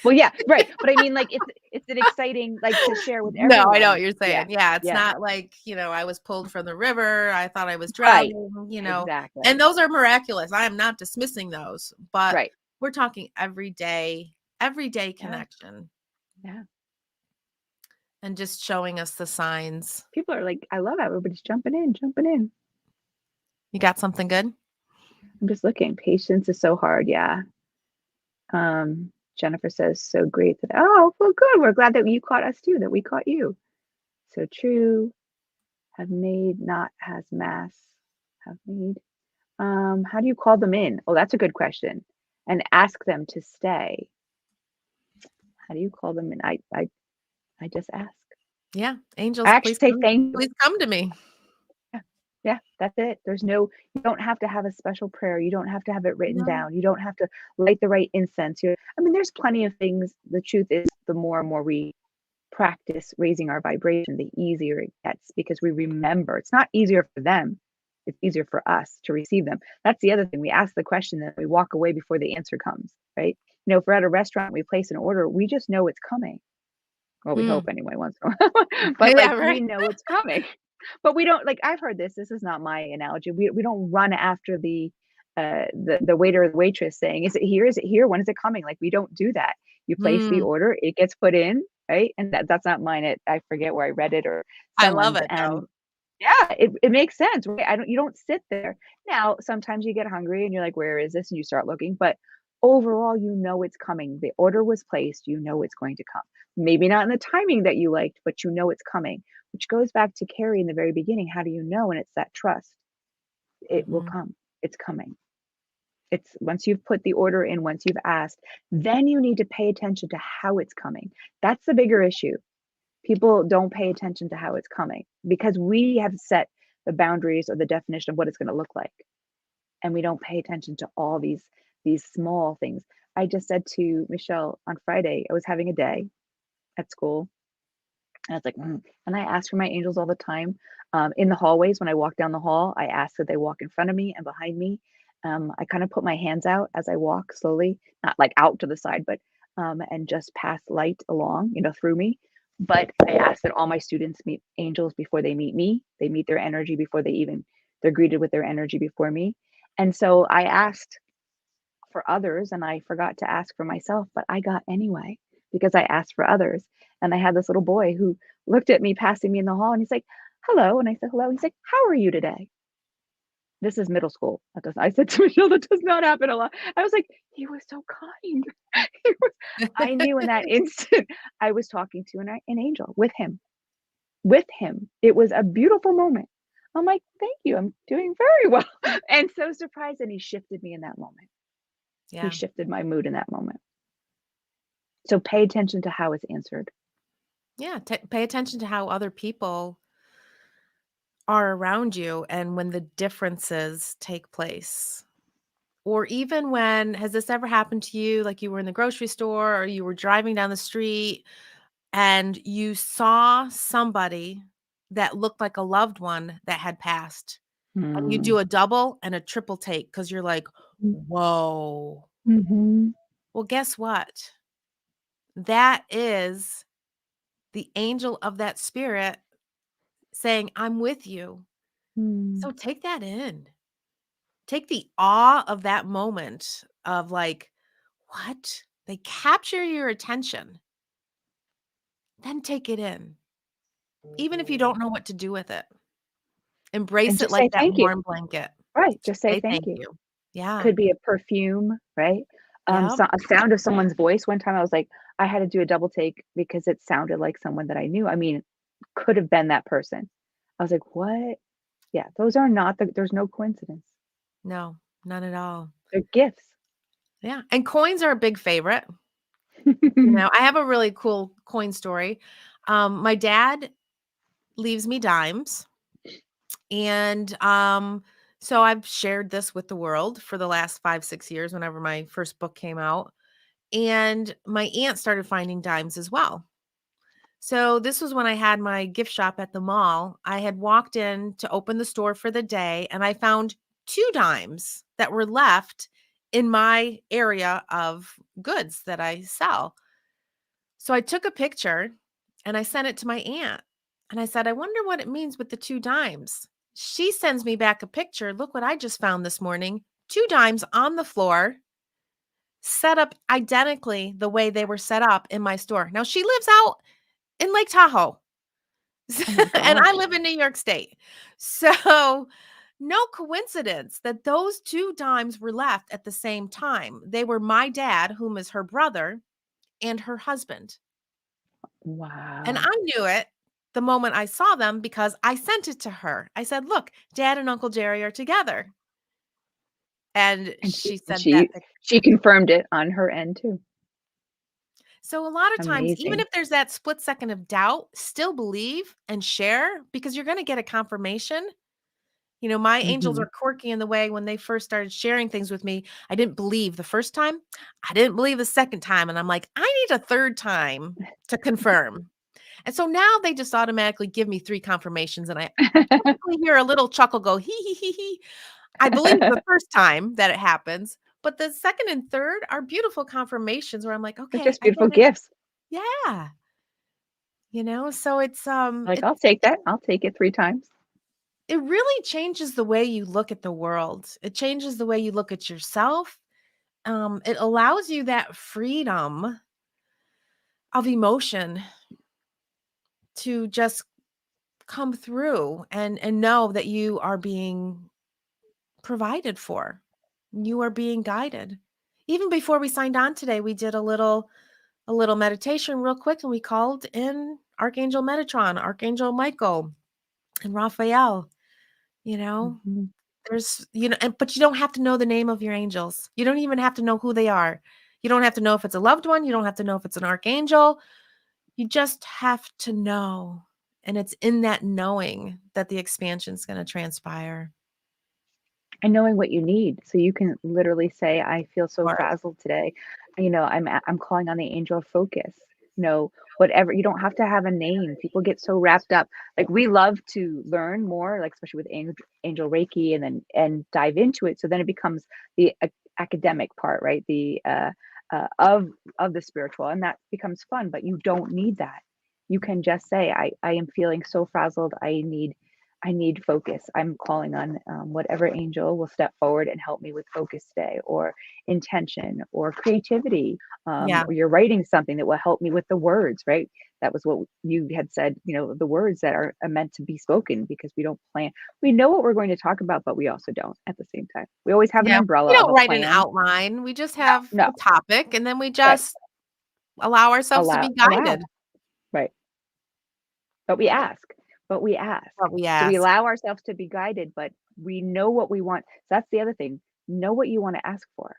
Well, yeah, right. But I mean, like, it's an exciting, like, to share with No, I know everyone. what you're Yeah, saying. Yeah, it's yeah. not like, I was pulled from the river, I thought I was Right. drowning, and Exactly. those are miraculous. I am not dismissing those, but Right. we're talking everyday Yeah, connection yeah. and just showing us the signs. People are like, "I love how everybody's jumping in, jumping in." You got something good? I'm just looking. Patience is so hard, yeah. Jennifer says, "So great that." Oh, well, good. We're glad that you caught us too, that we caught you. So true. Have made, not has mass. Have made. How do you call them in? Oh, that's a good question. And ask them to stay. How do you call them in? I just ask. Yeah, I angels, actually say thank you. please come to me. Yeah. Yeah, that's it. There's no, you don't have to have a special prayer. You don't have to have it written No. down. You don't have to light the right incense. I mean, there's plenty of things. The truth is, the more and more we practice raising our vibration, the easier it gets because we remember. It's not easier for them. It's easier for us to receive them. That's the other thing. We ask the question, that we walk away before the answer comes, right? If we're at a restaurant, we place an order, we just know it's coming. Well, we hope Mm. anyway, once in a while. But like Yeah, we right. know it's coming. But we don't, like, I've heard this. This is not my analogy. We don't run after the waiter or the waitress saying, "Is it here? Is it here? When is it coming?" Like, we don't do that. You place the Mm, order, it gets put in, right? And that's not mine. I forget where I read it or I love someone's, it and though. yeah, it makes sense, right? I don't You don't sit there. Now, sometimes you get hungry and you're like, "Where is this?" And you start looking, but overall, you know it's coming. The order was placed, you know it's going to come. Maybe not in the timing that you liked, but you know it's coming, which goes back to Carrie in the very beginning. How do you know? And it's that trust. It will Mhm. come. It's coming. It's once you've put the order in, once you've asked, then you need to pay attention to how it's coming. That's the bigger issue. People don't pay attention to how it's coming because we have set the boundaries or the definition of what it's going to look like, and we don't pay attention to all these small things. I just said to Michelle on Friday, I was having a day at school, and I was like, and I ask for my angels all the time. In the hallways, when I walk down the hall, I ask that they walk in front of me and behind me. I kind of put my hands out as I walk slowly, not like out to the side, but and just pass light along, through me. But I ask that all my students meet angels before they meet me. They meet their energy before they're greeted with their energy before me. And so I asked for others and I forgot to ask for myself, but I got anyway because I asked for others. And I had this little boy who looked at me passing me in the hall and he's like, "Hello." And I said, "Hello." He's like, "How are you today?" This is middle school. I said to Michelle, that does not happen a lot. I was like, he was so kind. He was, I knew in that instant I was talking to an angel with him. With him. It was a beautiful moment. I'm like, "Thank you. I'm doing very well." And so surprised. And he shifted me in that moment. He Yeah. shifted my mood in that moment. So pay attention to how it's answered. Yeah, pay attention to how other people are around you and when the differences take place. Or even when has this ever happened to you, like you were in the grocery store or you were driving down the street and you saw somebody that looked like a loved one that had passed, and you Mm. do a double and a triple take because 'cause you're like, "Whoa." Mhm. Well, guess what? That is the angel of that spirit saying, "I'm with you." Mm. So take that in. Take the awe of that moment of like, "What?" They capture your attention, then take it in, even if you don't know what to do with it. And Embrace it just like say that thank you. warm blanket. Right, just say Say thank thank you. you. Yeah. Could be a perfume, right? Yep. So a sound of someone's voice. One time I was like, I had to do a double take because it sounded like someone that I knew. I mean, could have been that person. I was like, "What?" Yeah, those are not there's no coincidence. No, none at all. They're gifts. Yeah, and coins are a big favorite. I have a really cool coin story. My dad leaves me dimes, and, so I've shared this with the world for the last 5, 6 years whenever my first book came out, and my aunt started finding dimes as well. So this was when I had my gift shop at the mall. I had walked in to open the store for the day, and I found 2 dimes that were left in my area of goods that I sell. So I took a picture and I sent it to my aunt. And I said, I wonder what it means with the two dimes. She sends me back a picture. Look what I just found this morning. Two dimes on the floor, set up identically the way they were set up in my store. Now she lives out in Lake Tahoe. Oh my And I gosh. live in New York State. So, no coincidence that those two dimes were left at the same time. They were my dad, whom is her brother, and her husband. And I Wow. knew it the moment I saw them because I sent it to her. I said, "Look, Dad and Uncle Jerry are together." And And she and sent that she confirmed it on her end too. So a lot of times, even Amazing. if there's that split second of doubt, still believe and share because you're going to get a confirmation. My angels Mhm. are quirky in the way when they first started sharing things with me. I didn't believe the first time. I didn't believe the second time. And I'm like, I need a third time to confirm. And so now they just automatically give me three confirmations. And I typically hear a little chuckle go, hee, hee, hee, hee. I believe the first time that it happens. But the second and third are beautiful confirmations where I'm like, They're okay, just I beautiful get it. gifts. Yeah. So Like, I'll take that. I'll take it 3 times. it really changes the way you look at the world. It changes the way you look at yourself. It allows you that freedom of emotion to just come through and know that you are being provided for. You are being guided. Even before we signed on today, we did a little meditation real quick and we called in Archangel Metatron, Archangel Michael, and Raphael, you know. Mhm. But you don't have to know the name of your angels. You don't even have to know who they are. You don't have to know if it's a loved one. You don't have to know if it's an archangel. You just have to know. And it's in that knowing that the expansion is going to transpire. And knowing what you need, so you can literally say, "I feel so Or frazzled today. I'm calling on the angel of focus." Whatever. You don't have to have a name. People get so wrapped up. Like, we love to learn more, like, especially with angel Reiki and dive into it, so then it becomes the academic part, right? Of the spiritual, and that becomes fun, but you don't need that. You can just say, "I am feeling so frazzled. I need focus. I'm calling on whatever angel will step forward and help me with focus today, or intention, or creativity, yeah, or you're writing something that will help me with the words, right? That was what you had said, the words that are meant to be spoken, because we don't plan. We know what we're going to talk about, but we also don't at the same time. We always have an yeah. We umbrella of don't a write an plan. outline. We just No, have no, a topic and then we right. just allow ourselves to be Allow, guided. right. But we ask, but we ask. What we So we ask. allow ourselves to be guided, but we know what we want. So that's the other thing. Know what you want to ask for.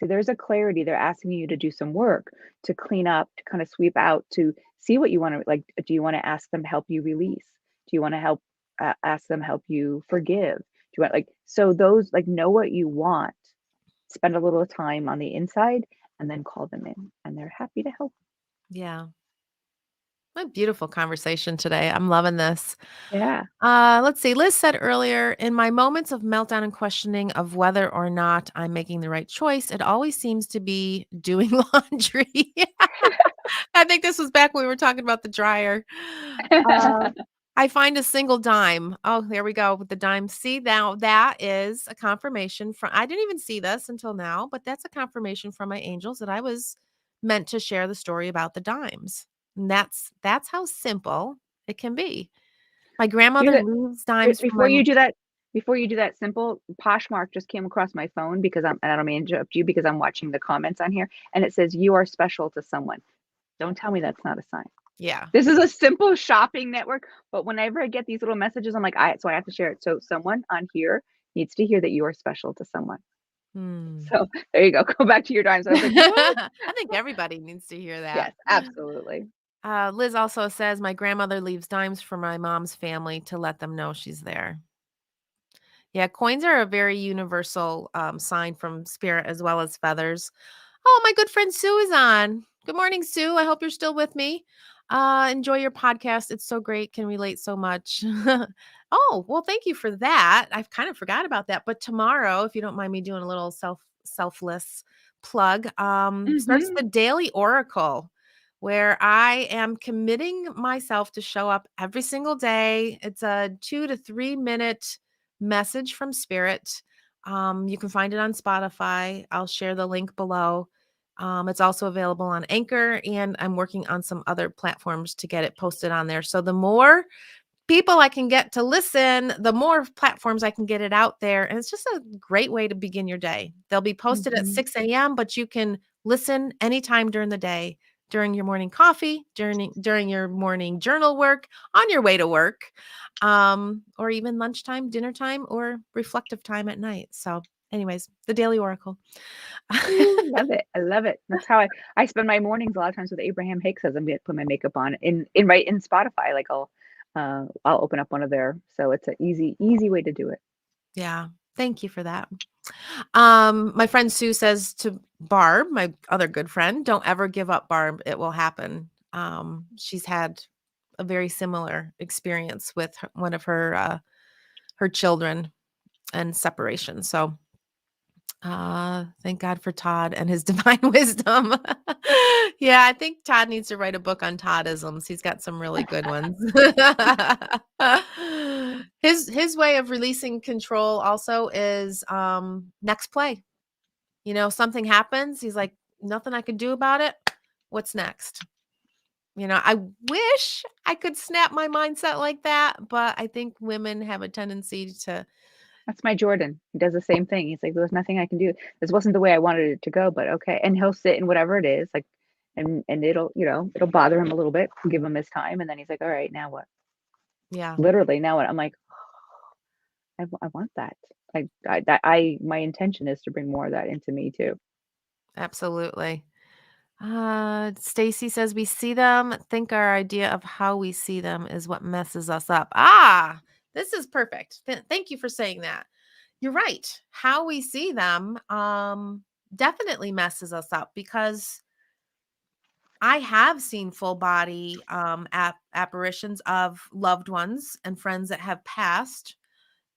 So there's a clarity. They're asking you to do some work, to clean up, to kind of sweep out, to see what you want to like. Do you want to ask them help you release? Do you want to ask them help you forgive? Do you want, like, so those, like, know what you want, spend a little time on the inside, and then call them in, and they're happy to help. Yeah. What a beautiful conversation today. I'm loving this. Yeah. Let's see. Liz said earlier, in my moments of meltdown and questioning of whether or not I'm making the right choice, it always seems to be doing laundry. I think this was back when we were talking about the dryer. Uh, I find a single dime. Oh, there we go with the dime. See, now that is a confirmation from, I didn't even see this until now, but that's a confirmation from my angels that I was meant to share the story about the dimes. And that's how simple it can be. My Do grandmother that. leaves dimes for Before my you do that, simple, Poshmark just came across my phone, because and I don't mean to interrupt you, because I'm watching the comments on here, and it says, "You are special to someone." Don't tell me that's not a sign. yeah. This is a simple shopping network, but whenever I get these little messages, I'm like, I have to share it. So someone on here needs to hear that you are special to someone. Hmm. So there you go. Go back to your times. I was like, what? I think everybody needs to hear that. Yes, absolutely. Liz also says, my grandmother leaves dimes for my mom's family to let them know she's there. Yeah, coins are a very universal sign from spirit as well as feathers. Oh, my good friend Sue is on. Good morning, Sue. I hope you're still with me. Enjoy your podcast. It's so great. Can relate so much. Oh, well, thank you for that. I've kind of forgot about that. But tomorrow, if you don't mind me doing a little selfless plug, starts Hmm. the Daily Oracle where I am committing myself to show up every single day. It's a 2 to 3 minute message from Spirit. You can find it on Spotify. I'll share the link below. It's also available on Anchor, and I'm working on some other platforms to get it posted on there. So the more people I can get to listen, the more platforms I can get it out there. And it's just a great way to begin your day. They'll be posted at Mhm. 6 a.m., but you can listen anytime during the day, during your morning coffee, during your morning journal work, on your way to work, or even lunchtime, dinner time, or reflective time at night. So, anyways, the Daily Oracle. Ooh, love it. I love it. That's how I spend my mornings a lot of times with Abraham Hicks as I'm gonna put my makeup on in Spotify. Like I'll open up one of their so it's an easy way to do it. Yeah. Thank you for that. My friend Sue says to Barb, my other good friend, don't ever give up, Barb. It will happen. She's had a very similar experience with one of her children and separation. So thank God for Todd and his divine wisdom. Yeah, I think Todd needs to write a book on Toddisms. He's got some really good ones. His way of releasing control also is next play. Something happens. He's like, nothing I can do about it. What's next? I wish I could snap my mindset like that, but I think women have a tendency to, That's my Jordan. He does the same thing. He's like, "There was nothing I can do. This wasn't the way I wanted it to go, but okay." And he'll sit in whatever it is, like, and it'll bother him a little bit, give him his time, and then he's like, "All right, now what?" yeah, Literally, now what? I'm like, I want that. My intention is to bring more of that into me too. absolutely. Stacy says we see them, think our idea of how we see them is what messes us up. This is perfect. Thank you for saying that. You're right. How we see them definitely messes us up because I have seen full body apparitions of loved ones and friends that have passed.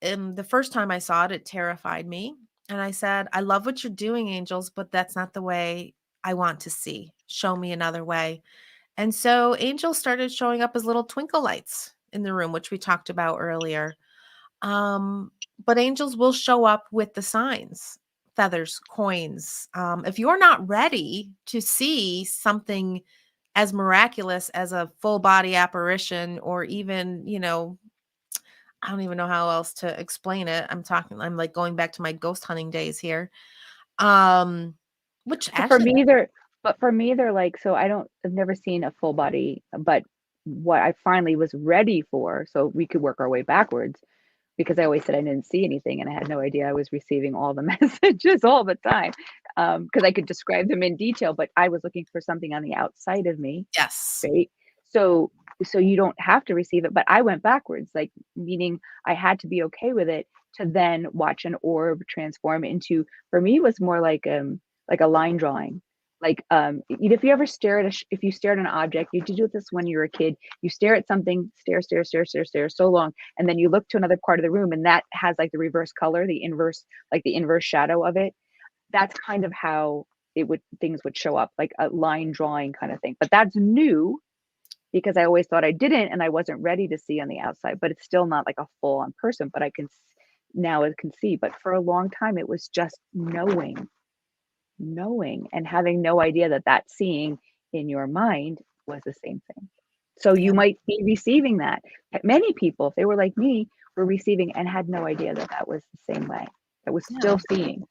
And the first time I saw it, it terrified me. And I said, I love what you're doing, angels, but that's not the way I want to see. Show me another way. And so angels started showing up as little twinkle lights in the room, which we talked about earlier. Um, but angels will show up with the signs, feathers, coins. If you're not ready to see something as miraculous as a full body apparition, or even, I don't even know how else to explain it. I'm like going back to my ghost hunting days here. Um, which But for actually, me, they're like, so I've never seen a full body, but what I finally was ready for, so we could work our way backwards because I always said I didn't see anything and I had no idea I was receiving all the messages all the time. Because I could describe them in detail, but I was looking for something on the outside of me, yes. right? So so you don't have to receive it, but I went backwards, like meaning I had to be okay with it to then watch an orb transform into for me it was more like a line drawing. Like if you ever stare at if you stare at an object, you did do this when you were a kid, you stare at something, stare so long, and then you look to another part of the room and that has like the reverse color, the inverse shadow of it. That's kind of how it would things would show up, like a line drawing kind of thing. But that's new because I always thought I didn't and I wasn't ready to see on the outside, but it's still not like a full on person, but now I can see. But for a long time, it was just knowing and having no idea that that seeing in your mind was the same thing. So Yeah. you might be receiving that. Many people, if they were like me, were receiving and had no idea that that was the same way. That was Yeah. still seeing.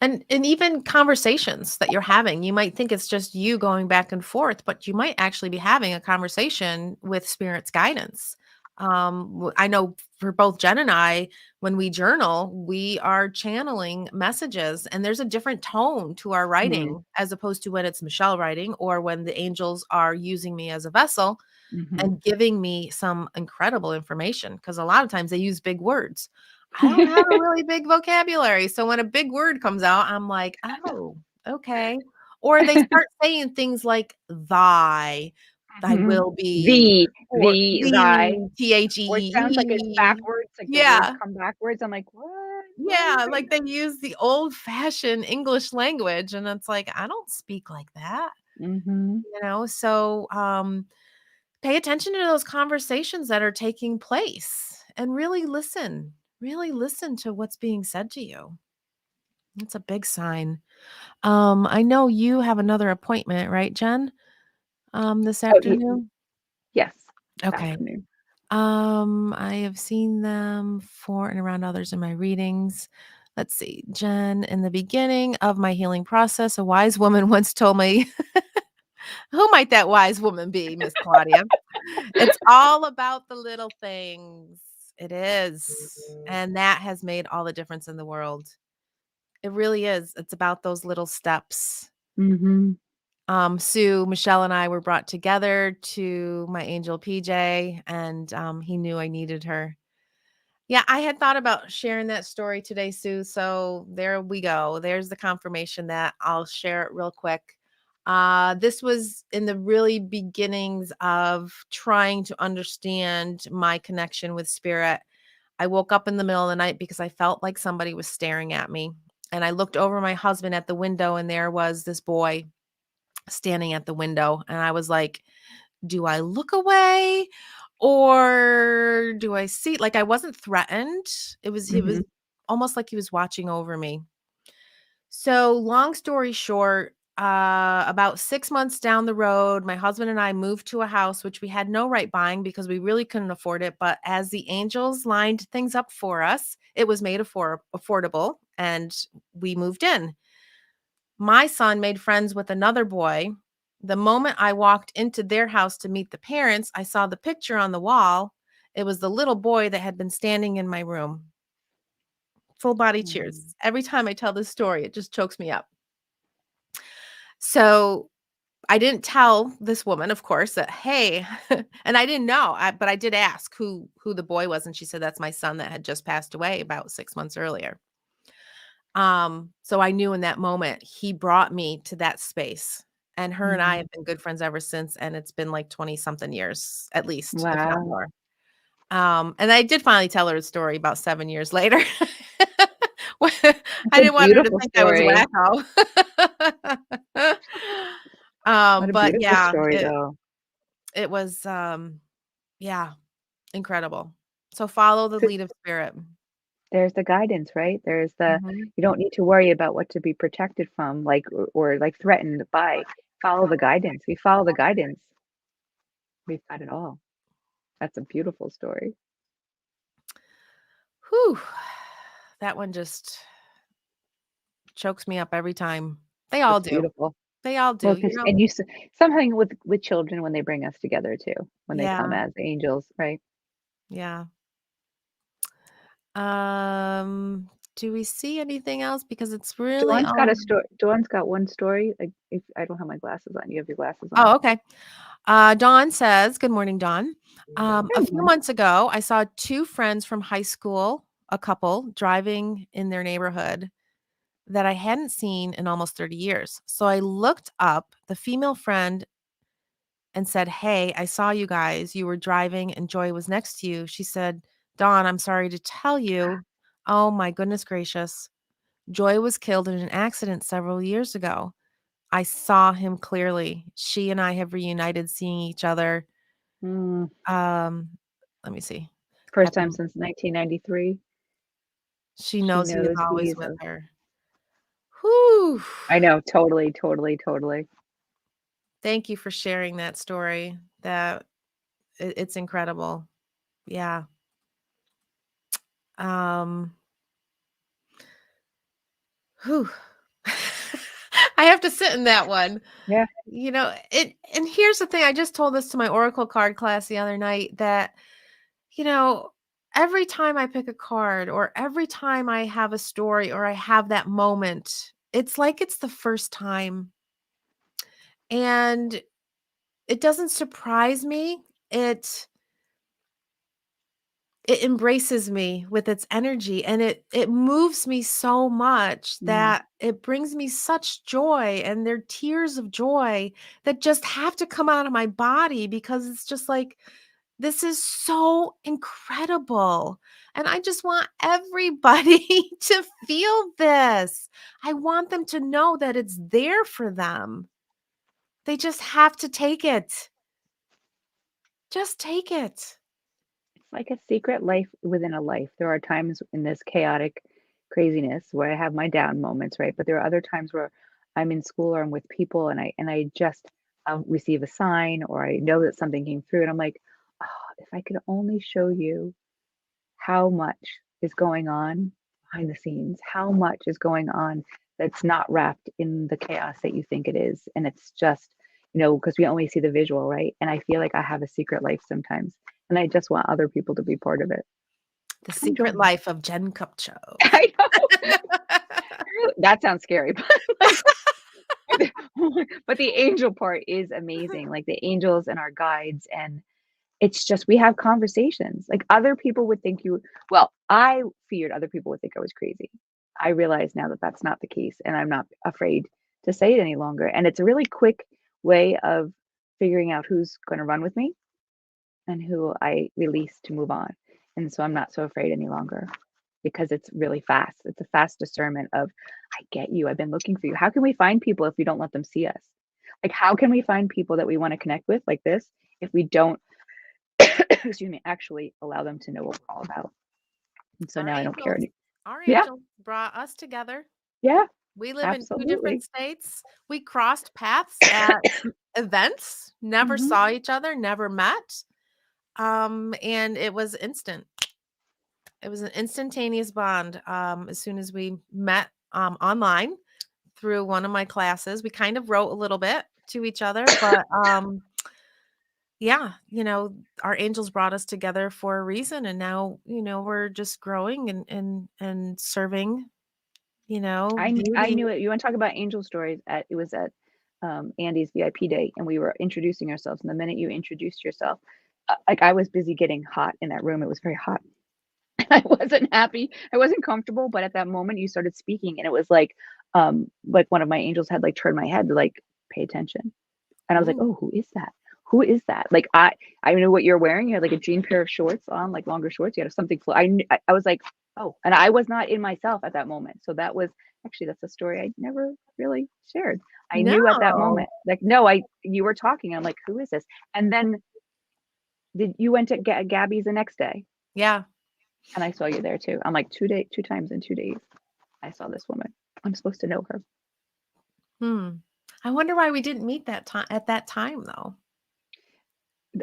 And even conversations that you're having, you might think it's just you going back and forth, but you might actually be having a conversation with spirit's guidance. I know for both Jen and I, when we journal, we are channeling messages, and there's a different tone to our Mhm. writing as opposed to when it's Michelle writing or when the angels are using me as a vessel Mhm. and giving me some incredible information. Because a lot of times they use big words. I don't have a really big vocabulary. So when a big word comes out, I'm like, oh, okay. Or they start saying things like thy Mhm. will be, The, or thy, thee, or it sounds like it's Theee. backwards, like the words Yeah. come backwards. I'm like, "What? What are you Yeah. saying?" Like they use the old fashioned English language. And it's like, I don't speak like that. Mhm. So pay attention to those conversations that are taking place and really listen to what's being said to you. It's a big sign. I know you have another appointment, right, Jen? This Oh, afternoon? yes, this Okay. afternoon. I have seen them for and around others in my readings. Let's see. Jen, in the beginning of my healing process, a wise woman once told me, who might that wise woman be, Miss Claudia? It's all about the little things. It is. And that has made all the difference in the world. It really is. It's about those little steps. Mhm. Sue, Michelle, and I were brought together to my angel PJ, and he knew I needed her. Yeah, I had thought about sharing that story today, Sue. So there we go. There's the confirmation that I'll share it real quick. This was in the really beginnings of trying to understand my connection with spirit. I woke up in the middle of the night because I felt like somebody was staring at me. And I looked over my husband at the window, and there was this boy standing at the window. And I was like, do I look away or do I see, like, I wasn't threatened. He was Mhm. almost like he was watching over me. So long story short, about 6 months down the road, my husband and I moved to a house which we had no right buying because we really couldn't afford it. But as the angels lined things up for us, it was made affordable, and we moved in. My son made friends with another boy. The moment I walked into their house to meet the parents, I saw the picture on the wall. It was the little boy that had been standing in my room. Full body cheers. Mm. Every time I tell this story, it just chokes me up. So I didn't tell this woman, of course, that, hey, and I didn't know, but I did ask who the boy was, and she said that's my son that had just passed away about 6 months earlier. So I knew in that moment he brought me to that space, and her and I Mhm. have been good friends ever since, and it's been like 20 something years at least, if not more. Wow. And I did finally tell her the story about 7 years later. Wh It's I a didn't want her to beautiful think I was story. wacko. What a But beautiful yeah, story, it though. it was, yeah, incredible. So follow the So lead of spirit. there's the guidance, right? There's the Mhm. you don't need to worry about what to be protected from, like, or like, threatened by. Follow the guidance. We follow the guidance. We've got it all. That's a beautiful story. Whew. That one just chokes me up every time. They all It's do. beautiful. They all Well, do, 'cause and you something with children when they bring us together too, when they come Yeah, as angels, right? yeah. Do we see anything else? Because it's really all. Dawn's got one story, like, if I don't have my glasses on. You have your glasses on? Oh, okay. Dawn says, "Good morning, Dawn. A Good few morning. months ago, I saw two friends from high school, a couple, driving in their neighborhood that I hadn't seen in almost 30 years. So I looked up the female friend and said, 'Hey, I saw you guys. You were driving and Joy was next to you.' She said, 'Dawn, I'm sorry to tell you.' Oh my goodness gracious. Joy was killed in an accident several years ago. I saw him clearly. She and I have reunited seeing each other. Mm, Um, Let me see. first Happy time since 1993. She She knows he is knows always he's with a her. Whew. I know, totally, totally, totally. Thank you for sharing that story. It's incredible. Yeah. Um, whew. I have to sit in that one. Yeah. And here's the thing, I just told this to my oracle card class the other night that, you know, every time I pick a card or every time I have a story or I have that moment, it's like it's the first time. And it doesn't surprise me. It it embraces me with its energy, and it moves me so much Mm, that it brings me such joy, and they're tears of joy that just have to come out of my body because it's just like, this is so incredible, and I just want everybody to feel this. I want them to know that it's there for them. They just have to take it. Just take it. It's like a secret life within a life. There are times in this chaotic craziness where I have my down moments, right? But there are other times where I'm in school or I'm with people and I just receive a sign or I know that something came through and I'm like, oh, if I could only show you how much is going on behind the scenes, how much is going on that's not wrapped in the chaos that you think it is. And it's just, because we only see the visual, right? And I feel like I have a secret life sometimes. And I just want other people to be part of it. The Come secret join me. life of Jen Kupcho. I know. That sounds scary, but the angel part is amazing. Like the angels and our guides and it's just we have conversations. Like other people would think I feared other people would think I was crazy. I realize now that that's not the case, and I'm not afraid to say it any longer. And it's a really quick way of figuring out who's going to run with me and who I release to move on. And so I'm not so afraid any longer because it's really fast. It's a fast discernment of, I get you. I've been looking for you. How can we find people if we don't let them see us? Like, how can we find people that we want to connect with like this if we don't excuse me, actually allow them to know what we're all about. And so Our now I don't care. angels, our Yeah, angels brought us together. yeah, We live in 2 different absolutely. states. We crossed paths at events, never Mhm. saw each other, never met. And it was instant. It was an instantaneous bond. As soon as we met online through one of my classes, we kind of wrote a little bit to each other, but yeah, our angels brought us together for a reason, and now we're just growing and serving, I beauty. knew it. You want to talk about angel stories? It was at Andy's VIP day, and we were introducing ourselves. And the minute you introduced yourself, like I was busy getting hot in that room. It was very hot. I wasn't happy. I wasn't comfortable. But at that moment, you started speaking, and it was like one of my angels had like turned my head to like pay attention. And I was like, Ooh, "Oh, who is that? Who is that?" Like I knew what you're wearing. You had like a jean pair of shorts on, like longer shorts. You had something. I was like, "Oh," and I was not in myself at that moment. So that was actually that's a story I never really shared. I knew at that no. moment, like, no, you were talking. I'm like, "Who is this?" And then did you went to Gabby's the next day, Yeah. and I saw you there too. I'm like 2 times in 2 days. I saw this woman. I'm supposed to know her. Hmm. I wonder why we didn't meet that time at that time though.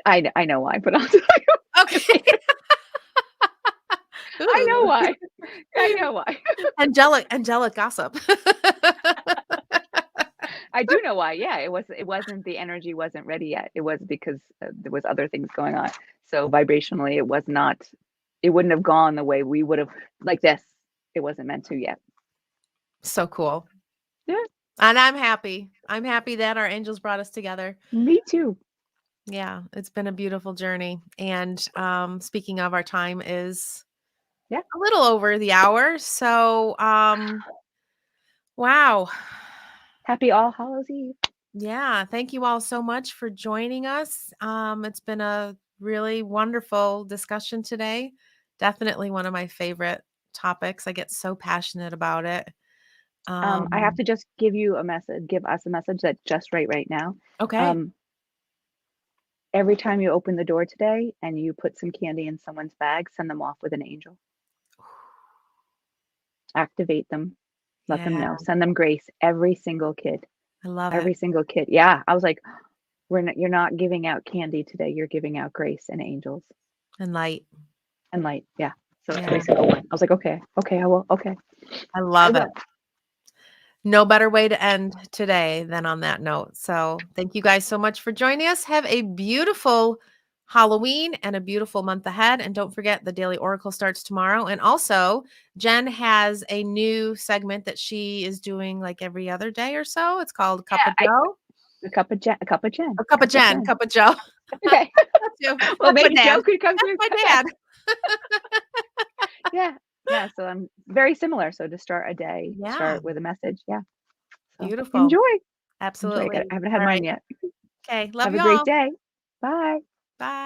I know why, but I'll tell you. Okay. I know Ooh. why. I know why. Angelic gossip. I do know why. Yeah, it wasn't the energy wasn't ready yet. It was because there was other things going on. So vibrationally, it wouldn't have gone the way we would have like this. It wasn't meant to yet. So cool. Yeah, And I'm happy. I'm happy that our angels brought us together. me too. Yeah, it's been a beautiful journey. And speaking of, our time is Yeah. a little over the hour. So wow. Happy All Hallows Eve. Yeah, thank you all so much for joining us. It's been a really wonderful discussion today. Definitely one of my favorite topics. I get so passionate about it. I have to just give us a message that's just right now. Okay. Um, every time you open the door today and you put some candy in someone's bag, send them off with an angel. Activate them. Let them Yeah, know. Send them grace. Every single kid. I love it. Every single kid. Yeah. I was like, you're not giving out candy today. You're giving out grace and angels And light. and light. Yeah. So Yeah, every single one. I was like, okay, I will. Okay, I I love it. will. No better way to end today than on that note. So, thank you guys so much for joining us. Have a beautiful Halloween and a beautiful month ahead. And don't forget, the Daily Oracle starts tomorrow. And also, Jen has a new segment that she is doing like every other day or so. It's called Cup Yeah. of Joe. A cup of Jen. A cup of Jen. Or Cup of Jen. Cup of Joe. Okay. That's Well, my maybe dad. Joe could come That's through. my Yeah. dad. Yeah. Yeah. So I'm very similar. So to start a day, Yeah. start with a message. Yeah. So Beautiful. enjoy. Enjoy. Absolutely. I haven't had All mine right. yet. Okay. Love Have a you great all. day. Bye. Bye.